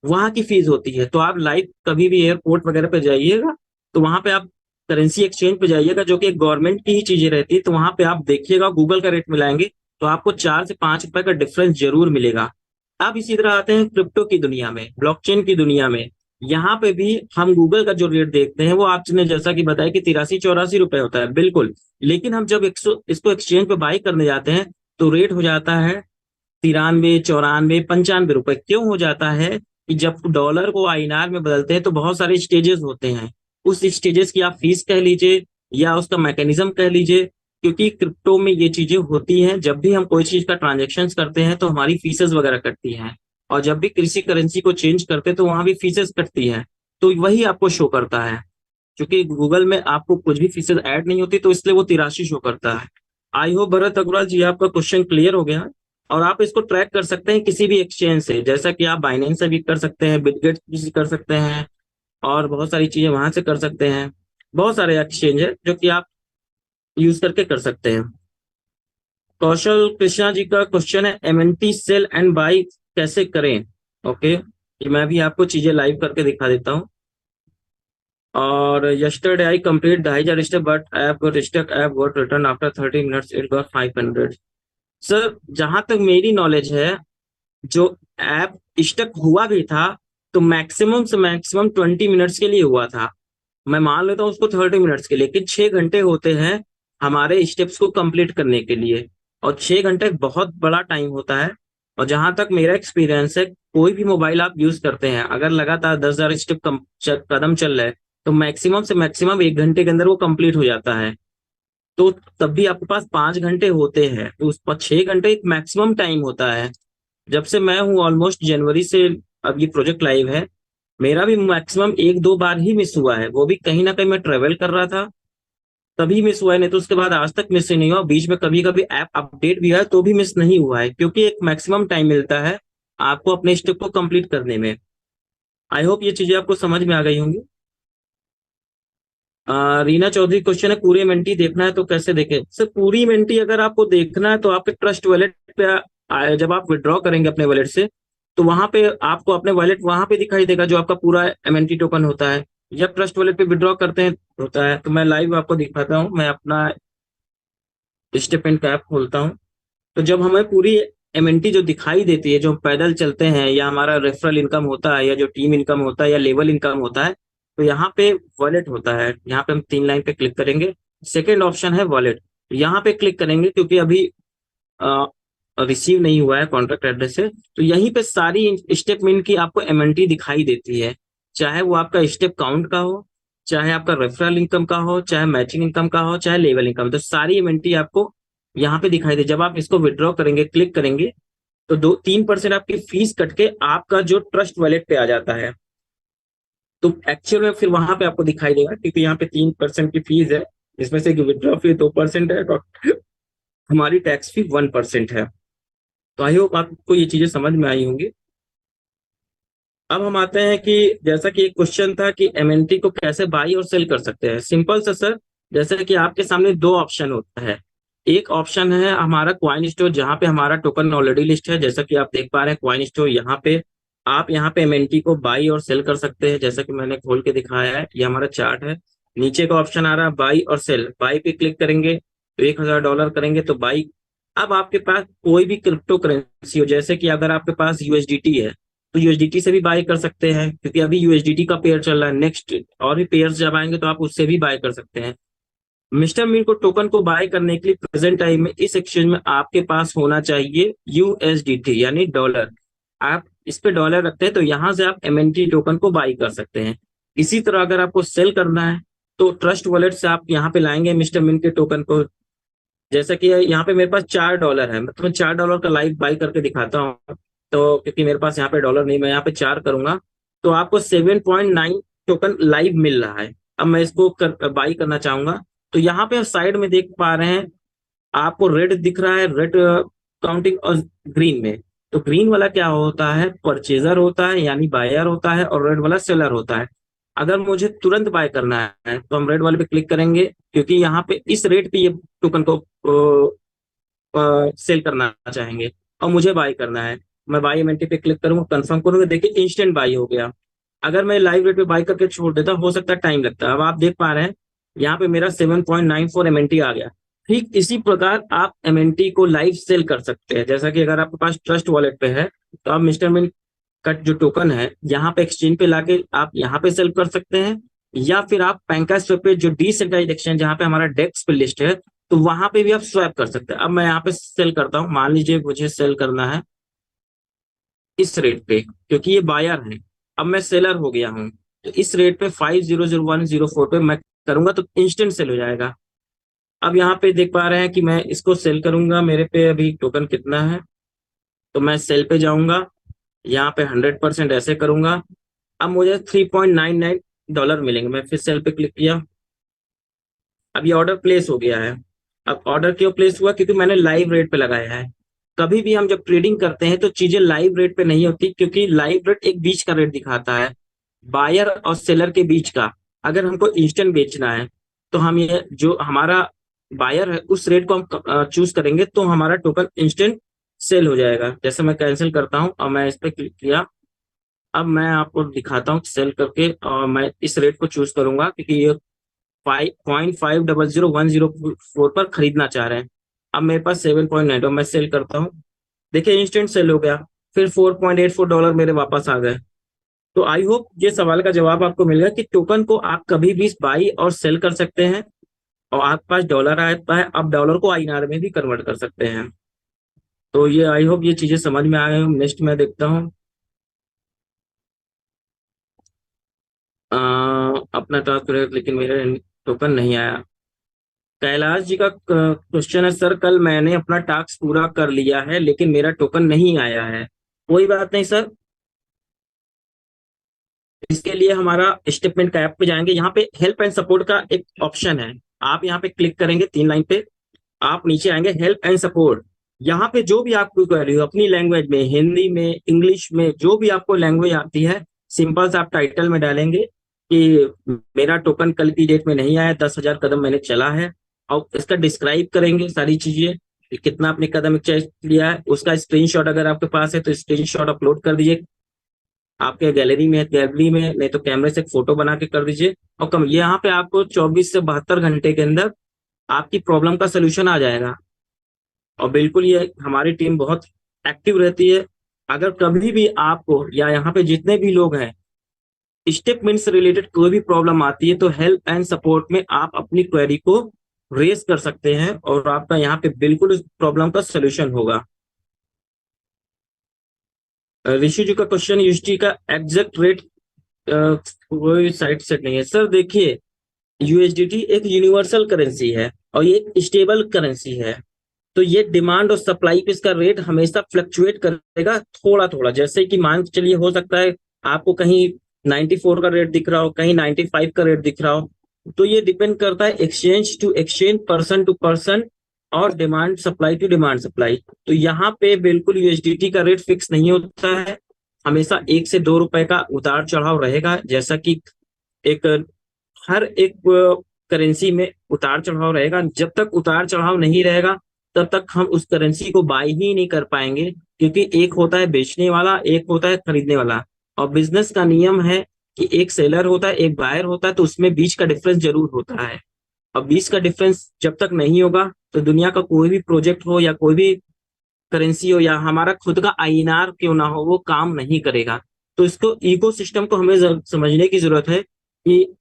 वहां की फीस होती है। तो आप लाइव कभी भी एयरपोर्ट वगैरह पे जाइएगा तो वहां पे आप करेंसी एक्सचेंज पे जाइएगा, जो कि गवर्नमेंट की ही चीजें रहती है, तो वहां पे आप देखिएगा गूगल का रेट मिलाएंगे तो आपको ₹4 से ₹5 का डिफरेंस जरूर मिलेगा। अब इसी तरह आते हैं क्रिप्टो की दुनिया में, ब्लॉकचेन की दुनिया में। यहाँ पे भी हम गूगल का जो रेट देखते हैं वो आपने जैसा कि बताया कि 83-84 रुपए होता है, बिल्कुल। लेकिन हम जब इसको एक्सचेंज पे बाई करने जाते हैं तो रेट हो जाता है 93, 94, 95 रुपए। क्यों हो जाता है? कि जब डॉलर को आईएनआर में बदलते हैं तो बहुत सारे स्टेजेस होते हैं। उस स्टेजेस की आप फीस कह लीजिए या उसका मैकेनिज्म कह लीजिए, क्योंकि क्रिप्टो में ये चीजें होती हैं। जब भी हम कोई चीज का ट्रांजेक्शन करते हैं तो हमारी फीसेस वगैरह कटती हैं, और जब भी किसी करेंसी को चेंज करते हैं तो वहां भी फीसेस कटती हैं। तो वही आपको शो करता है। क्योंकि गूगल में आपको कुछ भी फीसेस ऐड नहीं होती, तो इसलिए वो 83 शो करता है। आई होप भरत अग्रवाल जी आपका क्वेश्चन क्लियर हो गया है। और आप इसको ट्रैक कर सकते हैं किसी भी एक्सचेंज से, जैसा कि आप बाइनेंस से भी कर सकते हैं, बिटगेट भी कर सकते हैं, और बहुत सारी चीजें वहां से कर सकते हैं। बहुत सारे एक्सचेंज है जो कि आप यूज करके कर सकते हैं। कौशल कृष्णा जी का क्वेश्चन है, एमएनटी सेल एंड बाई कैसे करें। ओके, ये मैं भी आपको चीजें लाइव करके दिखा देता हूँ। और yesterday I complete 2,000 step but app got stuck, app got return after 30 minutes, it got 500। Sir, जहां तक मेरी नॉलेज है, जो ऐप स्टक हुआ भी था तो मैक्सिमम से मैक्सिमम 20 मिनट्स के लिए हुआ था। मैं मान लेता हूँ उसको 30 मिनट्स के लिए, लेकिन 6 घंटे होते हैं हमारे स्टेप्स को कंप्लीट करने के लिए। और 6 घंटे बहुत बड़ा टाइम होता है। और जहां तक मेरा एक्सपीरियंस है, कोई भी मोबाइल आप यूज करते हैं, अगर लगातार 10,000 स्टेप कदम चल रहे हैं, तो मैक्सिमम से मैक्सिमम 1 घंटे के अंदर वो कंप्लीट हो जाता है। तो तब भी आपके पास 5 घंटे होते हैं, तो उस पर 6 घंटे एक मैक्सिमम टाइम होता है। जब से मैं हूँ ऑलमोस्ट जनवरी से, अब ये प्रोजेक्ट लाइव है, मेरा भी मैक्सिमम 1-2 बार ही मिस हुआ है, वो भी कहीं ना कहीं मैं ट्रेवल कर रहा था तभी मिस हुआ है, नहीं तो उसके बाद आज तक मिस ही नहीं हुआ। बीच में कभी कभी ऐप अपडेट भी है तो भी मिस नहीं हुआ है, क्योंकि एक मैक्सिमम टाइम मिलता है आपको अपने स्टेप को कंप्लीट करने में। आई होप ये चीजें आपको समझ में आ गई होंगी। रीना चौधरी क्वेश्चन है, पूरी मेंटी देखना है तो कैसे देखें। सर, पूरी मेंटी अगर आपको देखना है तो आपके ट्रस्ट वॉलेट पे जब आप विड्रॉ करेंगे अपने वॉलेट से, तो वहां पे आपको अपने वॉलेट वहां पे दिखाई देगा जो आपका पूरा एमएनटी टोकन होता है। जब ट्रस्ट वॉलेट पे विड्रॉ करते हैं होता है, तो मैं लाइव आपको दिखाता हूँ। मैं अपना स्टेपन का ऐप खोलता हूँ। तो जब हमें पूरी एमएनटी जो दिखाई देती है, जो हम पैदल चलते हैं, या हमारा रेफरल इनकम होता है, या जो टीम इनकम होता है, या लेवल इनकम होता है, तो यहाँ पे वॉलेट होता है। यहाँ पे हम 3 लाइन पे क्लिक करेंगे, सेकेंड ऑप्शन है वॉलेट। यहाँ पे क्लिक करेंगे क्योंकि अभी रिसीव नहीं हुआ है कॉन्ट्रैक्ट एड्रेस से। तो यहीं पे सारी स्टेटमेंट की आपको एमएनटी दिखाई देती है, चाहे वो आपका स्टेप काउंट का हो, चाहे आपका रेफरल इनकम का हो, चाहे मैचिंग इनकम का हो, चाहे लेवल इनकम, तो सारी एमएनटी आपको यहाँ पे दिखाई दे। जब आप इसको विड्रॉ करेंगे, क्लिक करेंगे, तो 2-3% आपकी फीस कट के आपका जो ट्रस्ट वॉलेट पे आ जाता है। तो एक्चुअल में फिर वहां पे आपको दिखाई देगा, क्योंकि यहाँ पे 3% की फीस है, जिसमें से विड्रॉ फी 2% है, और हमारी टैक्स फी 1% है। तो आई होप आपको ये चीजें समझ में आई होंगी। अब हम आते हैं कि जैसा कि एक क्वेश्चन था कि एमएनटी को कैसे बाई और सेल कर सकते हैं। सिंपल सा सर, जैसे कि आपके सामने दो ऑप्शन होता है। एक ऑप्शन है हमारा क्वाइन स्टोर, जहाँ पे हमारा टोकन ऑलरेडी लिस्ट है, जैसा कि आप देख पा रहे हैं क्वाइन स्टोर। यहाँ पे आप यहाँ पे एमएनटी को बाई और सेल कर सकते हैं, जैसा कि मैंने खोल के दिखाया है, ये हमारा चार्ट है। नीचे का ऑप्शन आ रहा है बाई और सेल। बाई पे क्लिक करेंगे तो $1,000 करेंगे तो बाई। अब आपके पास कोई भी क्रिप्टो करेंसी हो, जैसे कि अगर आपके पास यूएसडीटी है, तो यूएसडीटी से भी बाय कर सकते हैं, क्योंकि अभी यूएसडीटी का पेयर चल रहा है। नेक्स्ट और भी पेयर्स जब आएंगे तो आप उससे भी बाय कर सकते हैं। मिस्टर मीन को टोकन को बाय करने के लिए प्रेजेंट टाइम में इस एक्सचेंज में आपके पास होना चाहिए यूएसडीटी यानी डॉलर। आप इस पे डॉलर रखते हैं तो यहां से आप एमएनटी टोकन को बाय कर सकते हैं। इसी तरह अगर आपको सेल करना है, तो ट्रस्ट वॉलेट से आप यहाँ पे लाएंगे मिस्टर मिन के टोकन को। जैसा कि यहाँ पे मेरे पास $4 है, मैं तुम्हें $4 का लाइव बाई करके दिखाता हूँ। तो क्योंकि मेरे पास यहाँ पे डॉलर नहीं, मैं यहाँ पे 4 करूंगा, तो आपको 7.9 टोकन लाइव मिल रहा है। अब मैं इसको बाई करना चाहूंगा, तो यहाँ पे साइड में देख पा रहे हैं आपको रेड दिख रहा है, रेड काउंटिंग, और ग्रीन में। तो ग्रीन वाला क्या होता है, परचेजर होता है यानी बायर होता है, और रेड वाला सेलर होता है। अगर मुझे तुरंत बाय करना है तो हम रेड वाले पे क्लिक करेंगे, क्योंकि यहाँ पे इस रेट पे ये टोकन को सेल करना चाहेंगे और मुझे बाय करना है। मैं बाई एमएनटी पे क्लिक करूंगा, कंफर्म करूंगा, देखिए इंस्टेंट बाई हो गया। अगर मैं लाइव रेट पे बाय करके छोड़ देता, हो सकता है टाइम लगता है। अब आप देख पा रहे हैं यहाँ पे मेरा 7.94 एमएनटी आ गया। ठीक इसी प्रकार आप एमएनटी को लाइव सेल कर सकते हैं। जैसा कि अगर आपके पास ट्रस्ट वॉलेट पे है, तो आप मिस्टर मिन का जो टोकन है यहाँ पे एक्सचेंज पे लाके आप यहाँ पे सेल कर सकते हैं, या फिर आप पैंकास्वैप पे जो डिसेंट्रलाइज्ड एक्सचेंज जहाँ पे हमारा डेक्स पे लिस्ट है, तो वहां पे भी आप स्वैप कर सकते हैं। अब मैं यहाँ पे सेल करता हूँ, मान लीजिए मुझे सेल करना है इस रेट पे, क्योंकि ये बायर है। अब मैं सेलर हो गया हूँ, तो इस रेट पे 500104 पे मैं करूंगा तो इंस्टेंट सेल हो जाएगा। अब यहाँ पे देख पा रहे हैं कि मैं इसको सेल करूंगा, मेरे पे अभी टोकन कितना है, तो मैं सेल पे जाऊंगा, यहाँ पे 100% ऐसे करूंगा। अब मुझे 3.99 डॉलर मिलेंगे। मैं फिर सेल पे क्लिक किया, अब ये ऑर्डर प्लेस हो गया है। अब ऑर्डर क्यों प्लेस हुआ? क्योंकि मैंने लाइव रेट पे लगाया है। कभी भी हम जब ट्रेडिंग करते हैं तो चीजें लाइव रेट पे नहीं होती, क्योंकि लाइव रेट एक बीच का रेट दिखाता है, बायर और सेलर के बीच का। अगर हमको इंस्टेंट बेचना है तो हम ये जो हमारा बायर है उस रेट को हम चूज करेंगे, तो हमारा टोकन इंस्टेंट सेल हो जाएगा। जैसे मैं कैंसिल करता हूँ और मैं इस पर क्लिक किया, अब मैं आपको दिखाता हूँ सेल करके, और मैं इस रेट को चूज करूंगा क्योंकि ये 5.500104 पर खरीदना चाह रहे हैं। अब मेरे पास 7.9, तो मैं सेल करता हूँ। देखिए इंस्टेंट सेल हो गया, फिर $4.84 मेरे वापस आ गए। तो आई होप ये सवाल का जवाब आपको मिल गया कि टोकन को आप कभी भी बाई और सेल कर सकते हैं, और आपके पास डॉलर आता है, आप डॉलर को आईएनआर में भी कन्वर्ट कर सकते हैं। तो ये आई होप ये चीजें समझ में आ गई। नेक्स्ट मैं देखता हूँ, अपना टास्क, लेकिन मेरे टोकन नहीं आया। कैलाश जी का क्वेश्चन है, सर कल मैंने अपना टास्क पूरा कर लिया है लेकिन मेरा टोकन नहीं आया है। कोई बात नहीं सर, इसके लिए हमारा स्टेटमेंट का ऐप पे जाएंगे, यहाँ पे हेल्प एंड सपोर्ट का एक ऑप्शन है। आप यहाँ पे क्लिक करेंगे 3 लाइन पे, आप नीचे आएंगे हेल्प एंड सपोर्ट। यहाँ पे जो भी आपको क्वेरी हो अपनी लैंग्वेज में, हिंदी में, इंग्लिश में, जो भी आपको लैंग्वेज आती है, सिंपल से आप टाइटल में डालेंगे कि मेरा टोकन कल की डेट में नहीं आया, 10,000 कदम मैंने चला है, और इसका डिस्क्राइब करेंगे सारी चीजें कि कितना आपने कदम लिया है। उसका स्क्रीनशॉट अगर आपके पास है तो स्क्रीनशॉट अपलोड कर दीजिए, आपके गैलरी में, गैलरी में नहीं तो कैमरे से एक फोटो बना के कर दीजिए। और कम यहाँ पे आपको 24 से 72 घंटे के अंदर आपकी प्रॉब्लम का सोल्यूशन आ जाएगा। और बिल्कुल ये हमारी टीम बहुत एक्टिव रहती है। अगर कभी भी आपको या यहाँ पे जितने भी लोग हैं स्टेटमेंट से रिलेटेड कोई भी प्रॉब्लम आती है तो हेल्प एंड सपोर्ट में आप अपनी क्वेरी को रेज कर सकते हैं, और आपका यहाँ पे बिल्कुल उस प्रॉब्लम का सोल्यूशन होगा। ऋषि जी का क्वेश्चन, यूएसडी का एग्जैक्ट रेट कोई साइट सेट नहीं है। सर देखिए, यूएसडीटी एक यूनिवर्सल करेंसी है और ये एक स्टेबल करेंसी है, तो ये डिमांड और सप्लाई पे इसका रेट हमेशा फ्लक्चुएट करेगा थोड़ा थोड़ा। जैसे कि मान के चलिए, हो सकता है आपको कहीं 94 का रेट दिख रहा हो, कहीं 95 का रेट दिख रहा हो, तो ये डिपेंड करता है exchange to exchange, person to person, और demand supply to demand supply. तो यहाँ पे बिल्कुल यूएसडीटी का रेट फिक्स नहीं होता है, हमेशा 1 से 2 रुपए का उतार चढ़ाव रहेगा। जैसा कि एक हर एक करेंसी में उतार चढ़ाव रहेगा, जब तक उतार चढ़ाव नहीं रहेगा तब तक हम उस करेंसी को बाय ही नहीं कर पाएंगे, क्योंकि एक होता है बेचने वाला, एक होता है खरीदने वाला। और बिजनेस का नियम है कि एक सेलर होता है, एक बायर होता है, तो उसमें बीच का डिफरेंस जरूर होता है। और बीच का डिफरेंस जब तक नहीं होगा तो दुनिया का कोई भी प्रोजेक्ट हो या कोई भी करेंसी हो या हमारा खुद का आईएनआर क्यों ना हो, वो काम नहीं करेगा। तो इसको इकोसिस्टम को हमें समझने की जरूरत है कि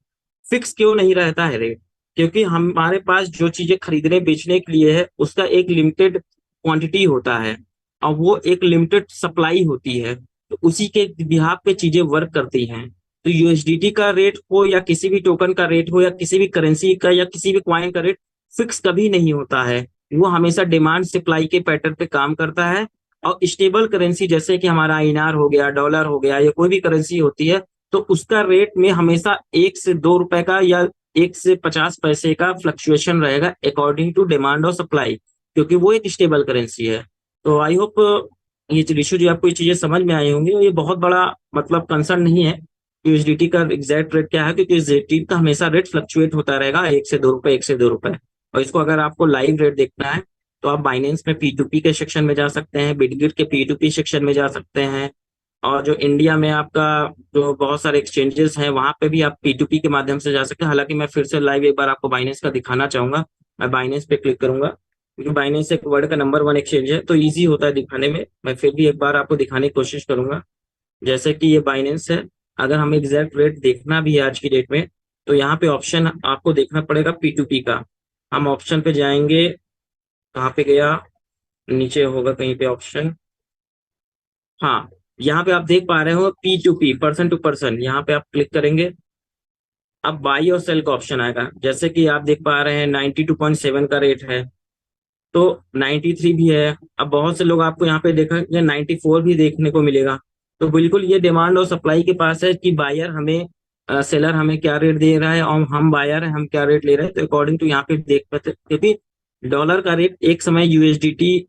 फिक्स क्यों नहीं रहता है रेट, क्योंकि हमारे पास जो चीजें खरीदने बेचने के लिए है उसका एक लिमिटेड क्वांटिटी होता है, और वो एक लिमिटेड सप्लाई होती है, तो उसी के बिहाफ पे चीजें वर्क करती हैं। तो यूएसडीटी का रेट हो या किसी भी टोकन का रेट हो या किसी भी करेंसी का या किसी भी क्वाइन का रेट फिक्स कभी नहीं होता है, वो हमेशा डिमांड सप्लाई के पैटर्न पे काम करता है। और स्टेबल करेंसी जैसे कि हमारा आईएनआर हो गया, डॉलर हो गया, या कोई भी करेंसी होती है, तो उसका रेट में हमेशा 1 से 2 रुपए का या 1 से 50 पैसे का फ्लक्चुएशन रहेगा अकॉर्डिंग टू डिमांड और सप्लाई, क्योंकि वो एक स्टेबल करेंसी है। तो आई होप ये ऋषु जी आपको ये चीजें समझ में आई होंगी, और ये बहुत बड़ा मतलब कंसर्न नहीं है यूएसडीटी का एग्जैक्ट रेट क्या है, क्योंकि यूएसडीटी का हमेशा रेट फ्लक्चुएट होता रहेगा 1 से 2 रुपए, 1 से 2 रुपए। और इसको अगर आपको लाइव रेट देखना है तो आप बाइनेंस में P2P के सेक्शन में जा सकते हैं, बिटगिट के P2P सेक्शन में जा सकते हैं, और जो इंडिया में आपका जो बहुत सारे एक्सचेंजेस हैं वहां पे भी आप P2P के माध्यम से जा सकते हैं। हालांकि मैं फिर से लाइव एक बार आपको बाइनेंस का दिखाना चाहूंगा। मैं बाइनेंस पे क्लिक करूंगा, क्योंकि बाइनेंस एक वर्ल्ड का नंबर 1 एक्सचेंज है, तो ईजी होता है दिखाने में। मैं फिर भी एक बार आपको दिखाने की कोशिश करूंगा। जैसे कि ये बाइनेंस है, अगर हमें एग्जैक्ट रेट देखना भी है आज की डेट में, तो यहाँ पे ऑप्शन आपको देखना पड़ेगा P2P का। हम ऑप्शन पे जाएंगे, कहाँ पे गया, नीचे होगा कहीं पे ऑप्शन, हाँ, यहाँ पे आप देख पा रहे हो P2P, पर्सन टू पर्सन, यहाँ पे आप क्लिक करेंगे, अब बाई और सेल का ऑप्शन आएगा। जैसे कि आप देख पा रहे हैं 92.7 का रेट है, तो 93 भी है। अब बहुत से लोग आपको यहाँ पे देखा 94 भी देखने को मिलेगा। तो बिल्कुल ये डिमांड और सप्लाई के पास है कि बायर हमें सेलर हमें क्या रेट दे रहा है और हम बायर है हम क्या रेट ले रहे हैं, तो अकॉर्डिंग टू यहाँ पे देख पाते, क्योंकि डॉलर का रेट एक समय यूएसडीटी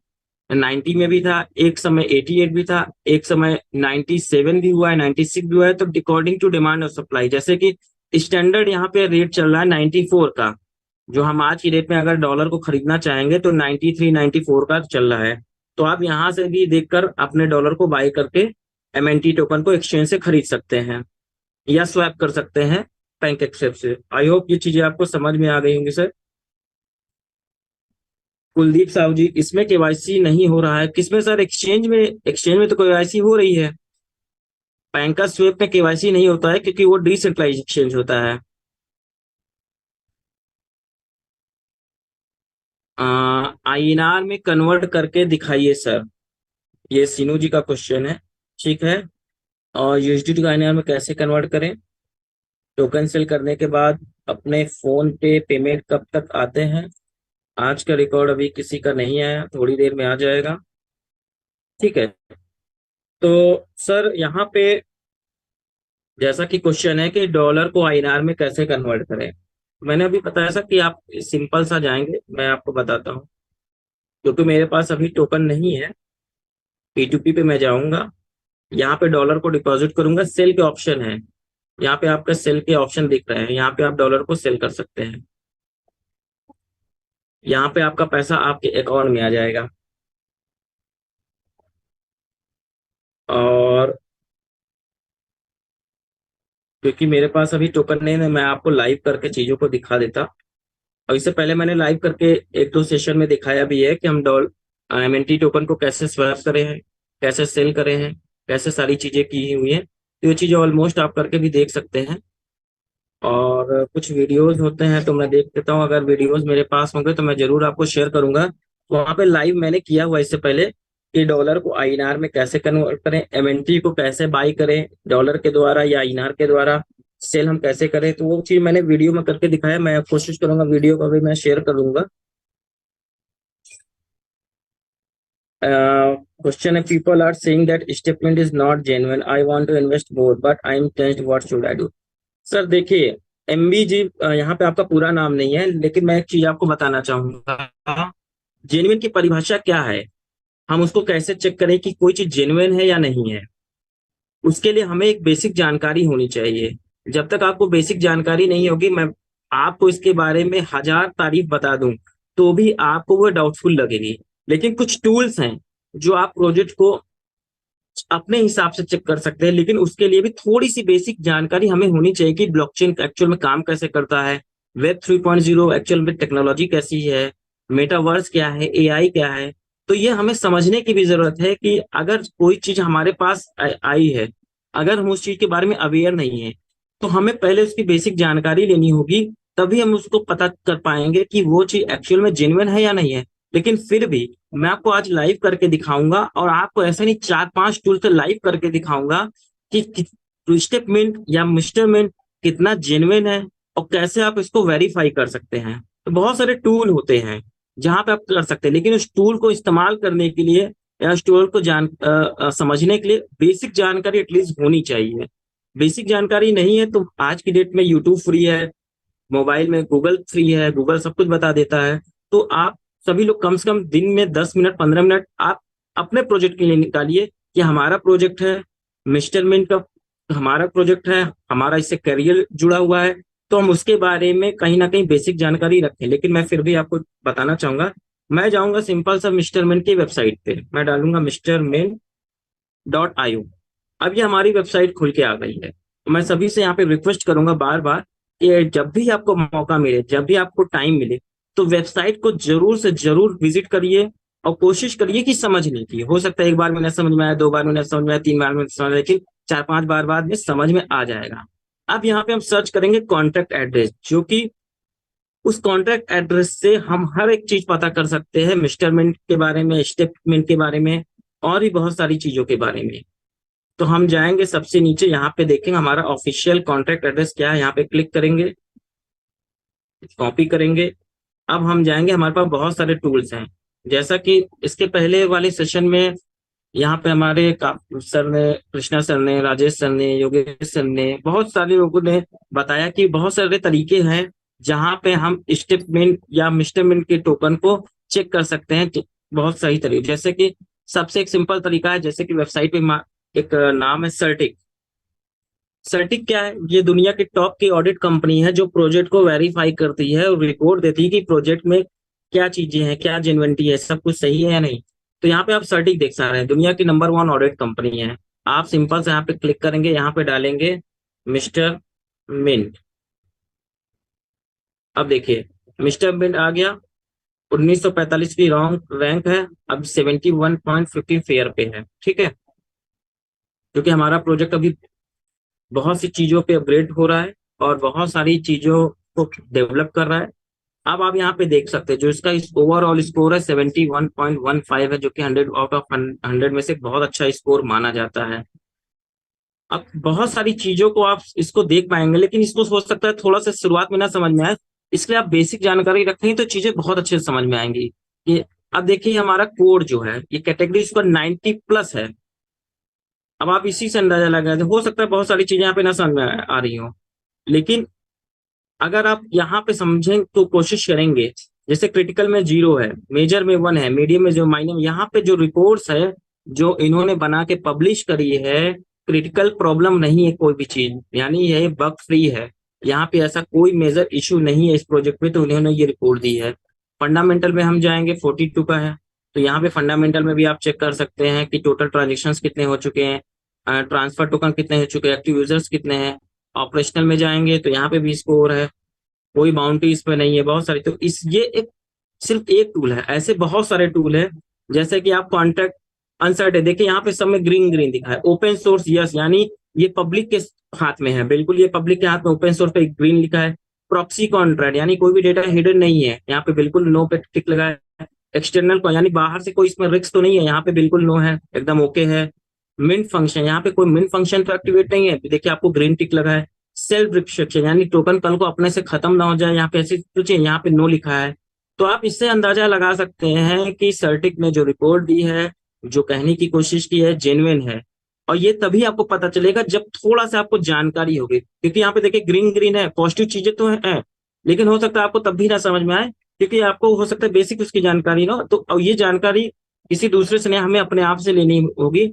90 में भी था, एक समय 88 भी था, एक समय 97 भी हुआ है, 96 भी हुआ है। तो अकॉर्डिंग टू डिमांड और सप्लाई, जैसे कि स्टैंडर्ड यहाँ पे रेट चल रहा है 94 का, जो हम आज की डेट में अगर डॉलर को खरीदना चाहेंगे तो 93 94 का चल रहा है। तो आप यहाँ से भी देखकर अपने डॉलर को बाई करके एमएनटी टोकन को एक्सचेंज से खरीद सकते हैं या स्वैप कर सकते हैं बैंक एक्सेप से। आई होप ये चीजें आपको समझ में आ गई होंगी सर। कुलदीप साहू जी, इसमें केवाईसी नहीं हो रहा है किसमें सर? एक्सचेंज में तो केवाईसी हो रही है। बैंक का स्वेप में केवाईसी नहीं होता है क्योंकि वो डिसेंट्रलाइज एक्सचेंज होता है। आईएनआर में कन्वर्ट करके दिखाइए सर, ये सीनू जी का क्वेश्चन है। ठीक है। और यूएसडी टू आईएनआर में कैसे कन्वर्ट करें? टोकन सेल करने के बाद अपने फोन पे पेमेंट कब तक आते हैं? आज का रिकॉर्ड अभी किसी का नहीं आया, थोड़ी देर में आ जाएगा। ठीक है। तो सर यहाँ पे जैसा कि क्वेश्चन है कि डॉलर को आईएनआर में कैसे कन्वर्ट करें, मैंने अभी बताया सर कि आप सिंपल सा जाएंगे, मैं आपको बताता हूँ। क्योंकि मेरे पास अभी टोकन नहीं है, P2P पे मैं जाऊंगा, यहाँ पे डॉलर को डिपॉजिट करूंगा, सेल के ऑप्शन है, यहाँ पे आपका सेल के ऑप्शन दिख रहे हैं, यहाँ पे आप डॉलर को सेल कर सकते हैं। यहाँ पे आपका पैसा आपके अकाउंट में आ जाएगा। और क्योंकि मेरे पास अभी टोकन नहीं है, मैं आपको लाइव करके चीजों को दिखा देता। और इससे पहले मैंने लाइव करके एक दो सेशन में दिखाया भी है कि हम डॉल एमएनटी टोकन को कैसे स्वैप करे हैं, कैसे सेल करे हैं, कैसे सारी चीजें की हुई हैं। तो ये चीजें ऑलमोस्ट आप करके भी देख सकते हैं। और कुछ वीडियोस होते हैं तो मैं देख लेता हूँ, अगर वीडियोस मेरे पास होंगे तो मैं जरूर आपको शेयर करूंगा। वहां पे लाइव मैंने किया हुआ इससे पहले कि डॉलर को आईएनआर में कैसे कन्वर्ट करें, एमएनटी को कैसे बाई करें डॉलर के द्वारा या आईएनआर के द्वारा, सेल हम कैसे करें, तो वो चीज मैंने वीडियो में करके दिखाया। मैं कोशिश करूंगा वीडियो को भी मैं शेयर करूंगा। क्वेश्चन है, people are saying that statement is not genuine, I want to invest more but I am tensed, what should I do? Sir देखिए, एमबी जी यहाँ पे आपका पूरा नाम नहीं है, लेकिन मैं एक चीज आपको बताना चाहूंगा। जेन्युइन की परिभाषा क्या है, हम उसको कैसे चेक करें कि कोई चीज जेन्युइन है या नहीं है? उसके लिए हमें एक बेसिक जानकारी होनी चाहिए। जब तक आपको बेसिक जानकारी नहीं होगी, मैं आपको इसके बारे में हजार तारीफ बता दूं तो भी आपको वो डाउटफुल लगेगी। लेकिन कुछ टूल्स हैं जो आप प्रोजेक्ट को अपने हिसाब से चेक कर सकते हैं, लेकिन उसके लिए भी थोड़ी सी बेसिक जानकारी हमें होनी चाहिए कि ब्लॉकचेन एक्चुअल में काम कैसे करता है, वेब 3.0 एक्चुअल में टेक्नोलॉजी कैसी है, मेटावर्स क्या है, एआई क्या है। तो ये हमें समझने की भी जरूरत है कि अगर कोई चीज हमारे पास आई है, अगर हम उस चीज के बारे में अवेयर नहीं है, तो हमें पहले उसकी बेसिक जानकारी लेनी होगी, तभी हम उसको पता कर पाएंगे कि वो चीज एक्चुअल में जेन्युइन है या नहीं है। लेकिन फिर भी मैं आपको आज लाइव करके दिखाऊंगा, और आपको ऐसे नहीं, चार पांच टूल से लाइव करके दिखाऊंगा कि स्टेटमेंट या मिस्टरमेंट कितना जेन्युइन है और कैसे आप इसको वेरीफाई कर सकते हैं। तो बहुत सारे टूल होते हैं जहां पे आप कर सकते हैं, लेकिन उस टूल को इस्तेमाल करने के लिए या उस टूल को समझने के लिए बेसिक जानकारी एटलीस्ट होनी चाहिए। बेसिक जानकारी नहीं है तो आज की डेट में यूट्यूब फ्री है, मोबाइल में गूगल फ्री है, गूगल सब कुछ बता देता है। तो आप सभी लोग कम से कम दिन में 10 मिनट 15 मिनट आप अपने प्रोजेक्ट के लिए निकालिए कि हमारा प्रोजेक्ट है मिस्टरमेंट का, हमारा प्रोजेक्ट है, हमारा इससे करियर जुड़ा हुआ है, तो हम उसके बारे में कहीं ना कहीं बेसिक जानकारी रखें। लेकिन मैं फिर भी आपको बताना चाहूंगा, मैं जाऊंगा सिंपल सा मिस्टरमेंट की वेबसाइट पे, मैं डालूंगा misterman.io। अब ये हमारी वेबसाइट खुल के आ गई है। तो मैं सभी से यहाँ पे रिक्वेस्ट करूंगा बार बार कि जब भी आपको मौका मिले, जब भी आपको टाइम मिले, तो वेबसाइट को जरूर से जरूर विजिट करिए और कोशिश करिए कि समझने की। हो सकता है एक बार में न समझ में आया, दो बार में न समझ में आया, तीन बार में न समझ में आया, लेकिन चार पांच बार बाद में समझ में आ जाएगा। अब यहाँ पे हम सर्च करेंगे कॉन्टैक्ट एड्रेस, जो कि उस कॉन्टैक्ट एड्रेस से हम हर एक चीज पता कर सकते हैं, मिस्टरमेंट के बारे में, स्टेटमेंट के बारे में, और भी बहुत सारी चीजों के बारे में। तो हम जाएंगे सबसे नीचे, यहाँ पे देखेंगे हमारा ऑफिशियल कॉन्टैक्ट एड्रेस क्या है, यहाँ पे क्लिक करेंगे, कॉपी करेंगे। अब हम जाएंगे, हमारे पास बहुत सारे टूल्स हैं, जैसा कि इसके पहले वाले सेशन में यहाँ पे हमारे सर ने, कृष्णा सर ने, राजेश सर ने, योगेश सर ने, बहुत सारे लोगों ने बताया कि बहुत सारे तरीके हैं जहाँ पे हम स्टेटमेंट या मिस्टेटमेंट के टोकन को चेक कर सकते हैं। बहुत सही तरीके, जैसे कि सबसे एक सिंपल तरीका है, जैसे कि वेबसाइट पे एक नाम है सर्टिक। सर्टिक क्या है? ये दुनिया की टॉप की ऑडिट कंपनी है जो प्रोजेक्ट को वेरीफाई करती है और रिपोर्ट देती है कि प्रोजेक्ट में क्या चीजें हैं, क्या जेन्युइनिटी है, सब कुछ सही है या नहीं। तो यहाँ पे आप सर्टिक देख सकते हैं, दुनिया की नंबर 1 ऑडिट कंपनी है। आप सिंपल से यहाँ पे क्लिक करेंगे, यहाँ पे डालेंगे मिस्टर मिंट। अब देखिए मिस्टर मिंट आ गया। 1945 की रैंक है, अब 71.15 फेयर पे है। ठीक है, क्योंकि हमारा प्रोजेक्ट अभी बहुत सी चीजों पे अपग्रेड हो रहा है और बहुत सारी चीजों को डेवलप कर रहा है। अब आप यहाँ पे देख सकते हैं जो इसका ओवरऑल स्कोर है 71.15 है, जो कि 100 आउट ऑफ 100 में से बहुत अच्छा स्कोर माना जाता है। अब बहुत सारी चीजों को आप इसको देख पाएंगे, लेकिन इसको सोच सकता है थोड़ा सा शुरुआत में ना समझ में आए, इसलिए आप बेसिक जानकारी रखेंगे तो चीजें बहुत अच्छे से समझ में आएंगी। ये अब देखिए हमारा कोड जो है, ये कैटेगरी इसका 90+ है। अब आप इसी से अंदाजा लगाए, हो सकता है बहुत सारी चीजें यहाँ पे ना समझ में आ रही हो, लेकिन अगर आप यहाँ पे समझें तो कोशिश करेंगे। जैसे क्रिटिकल में 0 है, मेजर में 1 है, मीडियम में 0, माइनर में, यहाँ पे जो रिपोर्ट्स है जो इन्होंने बना के पब्लिश करी है, क्रिटिकल प्रॉब्लम नहीं है कोई भी चीज, यानी यह बग फ्री है। यहाँ पे ऐसा कोई मेजर इशू नहीं है इस प्रोजेक्ट में, तो उन्होंने ये रिपोर्ट दी है। फंडामेंटल में हम जाएंगे, 42 का है। तो यहाँ पे फंडामेंटल में भी आप चेक कर सकते हैं कि टोटल ट्रांजेक्शन कितने हो चुके हैं, ट्रांसफर टोकन कितने हो चुके हैं, एक्टिव यूजर्स कितने हैं। ऑपरेशनल में जाएंगे तो यहाँ पे भी स्कोर है, कोई बाउंड्री इस पे नहीं है, बहुत सारी। तो इस ये एक सिर्फ एक टूल है, ऐसे बहुत सारे टूल है। जैसे कि आप कॉन्ट्रैक्ट अनसर्ट है, देखिए यहाँ पे सब में ग्रीन ग्रीन दिखा है। ओपन सोर्स यस, यानी ये पब्लिक के हाथ में है, बिल्कुल ये पब्लिक के हाथ में, ओपन सोर्स पे ग्रीन लिखा है। प्रॉक्सी कॉन्ट्रैक्ट यानी कोई भी डेटा हिडन नहीं है, यहाँ पे बिल्कुल नो पे टिक लगा है। एक्सटर्नल को यानी बाहर से कोई इसमें रिस्क तो नहीं है, यहाँ पे बिल्कुल नो है, एकदम ओके है। मिंट फंक्शन, यहाँ पे कोई मिंट फंक्शन तो एक्टिवेट नहीं है, देखिए आपको ग्रीन टिक लगा है। सेल्फ रिस्ट्रिक्शन यानी टोकन कल को अपने से खत्म ना हो जाए, यहाँ पे ऐसी कुछ है, यहाँ पे नो लिखा है। तो आप इससे अंदाजा लगा सकते हैं कि सर्टिक ने जो रिपोर्ट दी है, जो कहने की कोशिश की है, जेन्युइन है। और ये तभी आपको पता चलेगा जब थोड़ा सा आपको जानकारी होगी, क्योंकि यहाँ पे देखिए ग्रीन ग्रीन है, पॉजिटिव चीजें तो है, लेकिन हो सकता है आपको तब भी ना समझ में आए, क्योंकि आपको हो सकता है बेसिक उसकी जानकारी ना हो। तो अब ये जानकारी किसी दूसरे से नहीं, हमें अपने आप से लेनी होगी,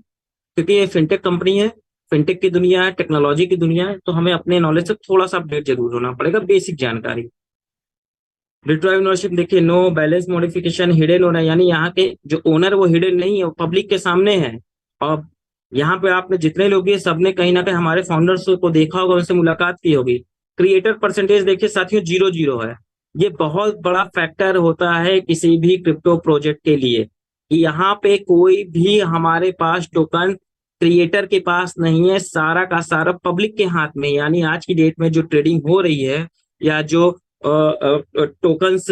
क्योंकि ये फिनटेक कंपनी है, फिनटेक की दुनिया है, टेक्नोलॉजी की दुनिया है, तो हमें अपने नॉलेज से थोड़ा सा अपडेट जरूर होना पड़ेगा, बेसिक जानकारी। रिट्राइव ओनरशिप देखिए, no balance modification, hidden owner यानी यहाँ के जो ओनर वो हिडन नहीं है, वो पब्लिक के सामने है। और यहाँ पे आपने जितने लोग ये सबने कहीं ना कहीं हमारे फाउंडर्स को देखा होगा, उनसे मुलाकात की होगी। क्रिएटर परसेंटेज देखिए साथियों, 0 0 है। ये बहुत बड़ा फैक्टर होता है किसी भी क्रिप्टो प्रोजेक्ट के लिए, कि यहाँ पे कोई भी हमारे पास टोकन क्रिएटर के पास नहीं है, सारा का सारा पब्लिक के हाथ में। यानी आज की डेट में जो ट्रेडिंग हो रही है, या जो टोकन्स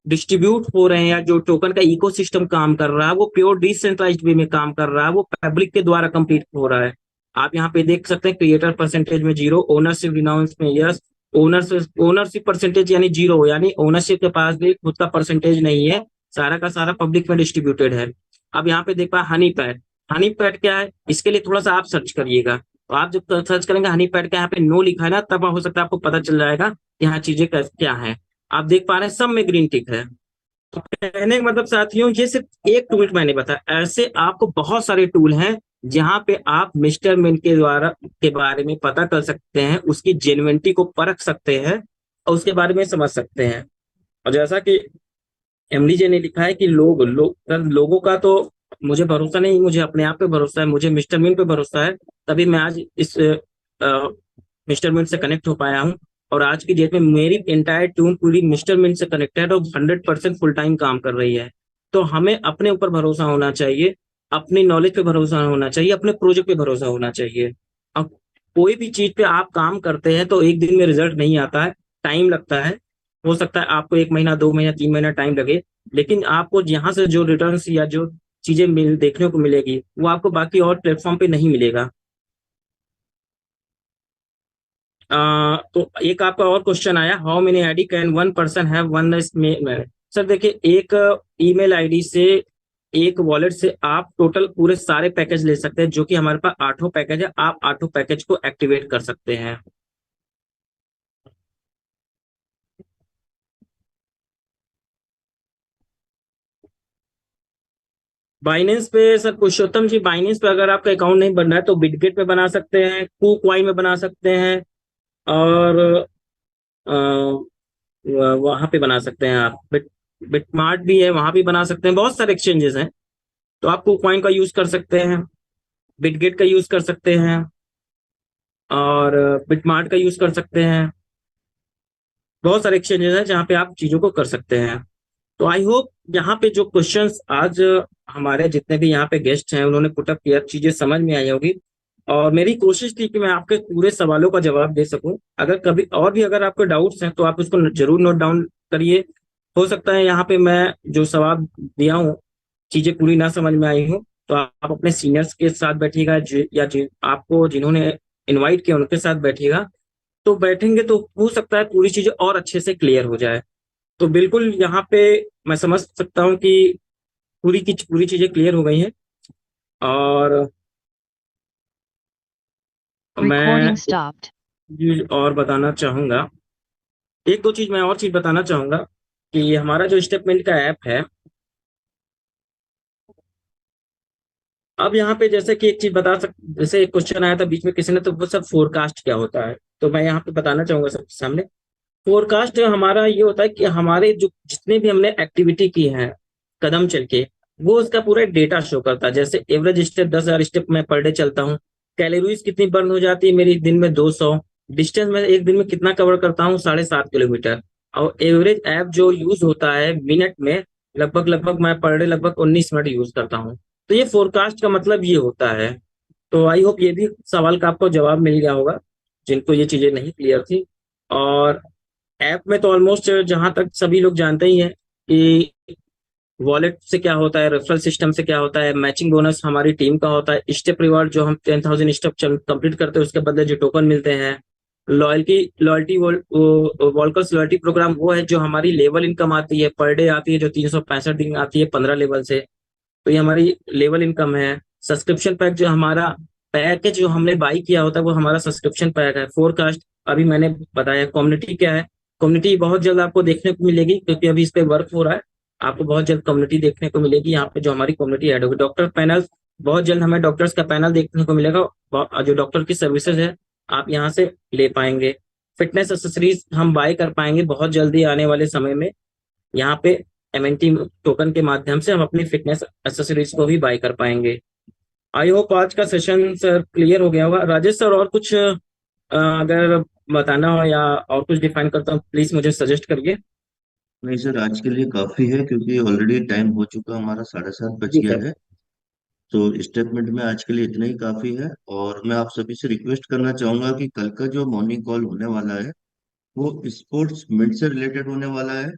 डिस्ट्रीब्यूट हो रहे हैं, या जो टोकन का इकोसिस्टम काम कर रहा है, वो प्योर डिसेंट्रलाइज्ड वे में काम कर रहा है, वो पब्लिक के द्वारा कंप्लीट हो रहा है। आप यहाँ पे देख सकते हैं क्रिएटर परसेंटेज में 0, ओनरशिप रिनाउंस में यस, ओनरशिप परसेंटेज यानी 0, यानी ओनरशिप के पास भी खुद का परसेंटेज नहीं है, सारा का सारा पब्लिक में डिस्ट्रीब्यूटेड है। अब यहाँ पे देख पा हनी पैड, हनी पैड क्या है, इसके लिए थोड़ा सा आप सर्च करिएगा। तो आप जब सर्च करेंगे हनी पैड का, यहाँ पे नो लिखा है ना, तब हो सकता है आपको पता चल जाएगा कि यहाँ चीजें क्या है। आप देख पा रहे हैं सब में ग्रीन टिक है। तो कहने का मतलब साथियों, ये सिर्फ एक टूल मैंने बताया, ऐसे आपको बहुत सारे टूल हैं जहां पे आप मिस्टर मिन के द्वारा के बारे में पता कर सकते हैं, उसकी जेन्युइनिटी को परख सकते हैं और उसके बारे में समझ सकते हैं। और जैसा कि एमडी जी ने लिखा है कि लोगों का तो मुझे भरोसा नहीं, मुझे अपने आप पे भरोसा है, मुझे मिस्टर मिन पे भरोसा है, तभी मैं आज इस मिस्टर मिन से कनेक्ट हो पाया हूँ। और आज की डेट में मेरी एंटायर टीम पूरी मिस्टर मिन से कनेक्टेड और 100% फुल टाइम काम कर रही है। तो हमें अपने ऊपर भरोसा होना चाहिए, अपनी नॉलेज पे भरोसा होना चाहिए, अपने प्रोजेक्ट पे भरोसा होना चाहिए। अब कोई भी चीज पे आप काम करते हैं तो एक दिन में रिजल्ट नहीं आता है, टाइम लगता है। हो सकता है आपको 1 महीना, 2 महीना, 3 महीना टाइम लगे, लेकिन आपको यहाँ से जो रिटर्न्स या जो चीजें देखने को मिलेगी, वो आपको बाकी और प्लेटफॉर्म पे नहीं मिलेगा। तो एक आपका और क्वेश्चन आया, how many ID can one person have one. Sir देखिए, एक ईमेल आईडी से एक वॉलेट से आप टोटल पूरे सारे पैकेज ले सकते हैं, जो कि हमारे पास आठों पैकेज है। आप आठों पैकेज को एक्टिवेट कर सकते हैं। बाइनेंस पे सर पुरुषोत्तम जी, बाइनेंस पे अगर आपका अकाउंट नहीं बन रहा है तो बिटगेट पे बना सकते हैं, कूकवाई में बना सकते हैं, और वहां पे बना सकते हैं आप। बिटमार्ट भी है, वहां भी बना सकते हैं। बहुत सारे एक्सचेंजेस हैं। तो आप कूकवाइन का यूज कर सकते हैं, बिटगेट का यूज कर सकते हैं, और बिटमार्ट का यूज कर सकते हैं। बहुत सारे एक्सचेंजेस हैं जहाँ पे आप चीजों को कर सकते हैं। तो आई होप यहाँ पे जो क्वेश्चंस आज हमारे जितने भी यहाँ पे गेस्ट हैं उन्होंने पुटअप किया, चीजें समझ में आई होगी। और मेरी कोशिश थी कि मैं आपके पूरे सवालों का जवाब दे सकूं। अगर कभी और भी अगर आपको डाउट्स हैं तो आप उसको जरूर नोट डाउन करिए। हो सकता है यहाँ पे मैं जो सवाल दिया हूँ चीजें पूरी ना समझ में आई हो, तो आप अपने सीनियर्स के साथ बैठिएगा, आपको जिन्होंने इनवाइट किया उनके साथ बैठिएगा। तो बैठेंगे तो हो सकता है पूरी चीजें और अच्छे से क्लियर हो जाए। तो बिल्कुल यहाँ पे मैं समझ सकता हूँ कि पूरी की पूरी चीजें क्लियर हो गई हैं। और मैं Recording stopped. चीज और बताना चाहूंगा, एक दो चीज मैं और चीज बताना चाहूंगा कि हमारा जो स्टेटमेंट का ऐप है, अब यहाँ पे जैसे कि एक चीज बता सक जैसे एक क्वेश्चन आया था बीच में किसी ने, तो वो सब फोरकास्ट क्या होता है, तो मैं यहाँ पे बताना चाहूंगा सबके सामने। फोरकास्ट हमारा ये होता है कि हमारे जो जितने भी हमने एक्टिविटी की है कदम चल के, वो उसका पूरा डेटा शो करता है। जैसे एवरेज स्टेप 10,000 स्टेप मैं पर डे चलता हूँ, कैलोरीज कितनी बर्न हो जाती है मेरी दिन में 200, डिस्टेंस में एक दिन में कितना कवर करता हूँ 7.5 किलोमीटर। और एवरेज ऐप जो यूज होता है मिनट में, लगभग लगभग मैं पर डे लगभग 19 मिनट यूज करता हूँ। तो ये फोरकास्ट का मतलब ये होता है। तो आई होप ये भी सवाल का आपको जवाब मिल गया होगा जिनको ये चीजें नहीं क्लियर थी। और ऐप में तो ऑलमोस्ट जहां तक सभी लोग जानते ही हैं कि वॉलेट से क्या होता है, रेफरल सिस्टम से क्या होता है, मैचिंग बोनस हमारी टीम का होता है, स्टेप रिवार्ड जो हम 10,000 स्टेप कंप्लीट करते हैं उसके बदले जो टोकन मिलते हैं, लॉयल्टी लॉयल्टी वॉलकर्स लॉयल्टी प्रोग्राम वो है जो हमारी लेवल इनकम आती है, पर डे आती है जो 365 दिन आती है 15 लेवल से। तो ये हमारी लेवल इनकम है। सब्सक्रिप्शन पैक जो हमारा पैकेज जो हमने बाई किया होता है वो हमारा सब्सक्रिप्शन पैक है। फोरकास्ट अभी मैंने बताया। कम्युनिटी क्या है, कम्युनिटी बहुत जल्द आपको देखने को मिलेगी क्योंकि अभी इस पे वर्क हो रहा है। आपको बहुत जल्द कम्युनिटी देखने को मिलेगी यहाँ पे, जो हमारी कम्युनिटी ऐड होगी। डॉक्टर पैनल, बहुत जल्द हमें डॉक्टर्स का पैनल देखने को मिलेगा। जो डॉक्टर की सर्विसेज है आप यहाँ से ले पाएंगे। फिटनेस एक्सेसरीज हम बाय कर पाएंगे बहुत जल्दी आने वाले समय में। यहाँ पे एमएनटी टोकन के माध्यम से हम अपनी फिटनेस एक्सेसरीज को भी बाय कर पाएंगे। आई होप आज का सेशन सर क्लियर हो गया होगा। राजेश सर और कुछ अगर बताना हो या और कुछ डिफाइन करता हूँ प्लीज मुझे सजेस्ट करिए। नहीं सर, आज के लिए काफी है क्योंकि ऑलरेडी टाइम हो चुका, हमारा 7:30 बज जी गया सर। है। तो स्टेटमेंट में आज के लिए इतना ही काफी है। और मैं आप सभी से रिक्वेस्ट करना चाहूंगा कि कल का जो मॉर्निंग कॉल होने वाला है वो स्पोर्ट्स मिड से रिलेटेड होने वाला है।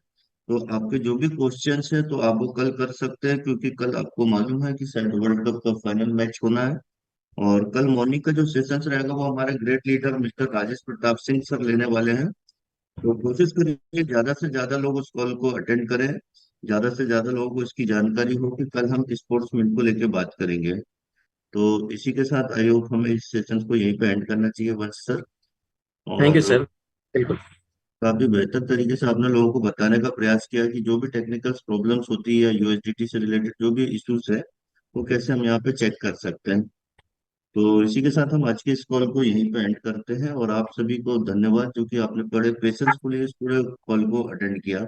तो आपके जो भी क्वेश्चंस हैं तो आप वो कल कर सकते हैं, क्योंकि कल आपको मालूम है कि शायद वर्ल्ड कप का फाइनल मैच होना है। और कल मॉर्निंग का जो सेशंस रहेगा वो हमारे great leader mister Rajesh Pratap Singh sir लेने वाले हैं। तो कोशिश करिए कि ज्यादा से ज्यादा लोग उस कॉल को अटेंड करें, ज्यादा से ज्यादा लोगों को इसकी जानकारी हो कि कल हम स्पोर्ट्समैन को लेकर बात करेंगे। तो इसी के साथ आई होप हमें इस सेशन को यहीं पे एंड करना चाहिए वंश सर। थैंक यू और सर। बिल्कुल। काफी बेहतर तरीके से आपने लोगों को बताने का प्रयास किया कि जो भी टेक्निकल प्रॉब्लम्स होती है, यूएसडीटी से रिलेटेड जो भी इश्यूज है, वो कैसे हम यहाँ पे चेक कर सकते हैं। तो इसी के साथ हम आज के इस कॉल को यहीं पे एंड करते हैं, और आप सभी को धन्यवाद जो कि आपने बड़े पेशेंसफुली इस पूरे कॉल को अटेंड किया।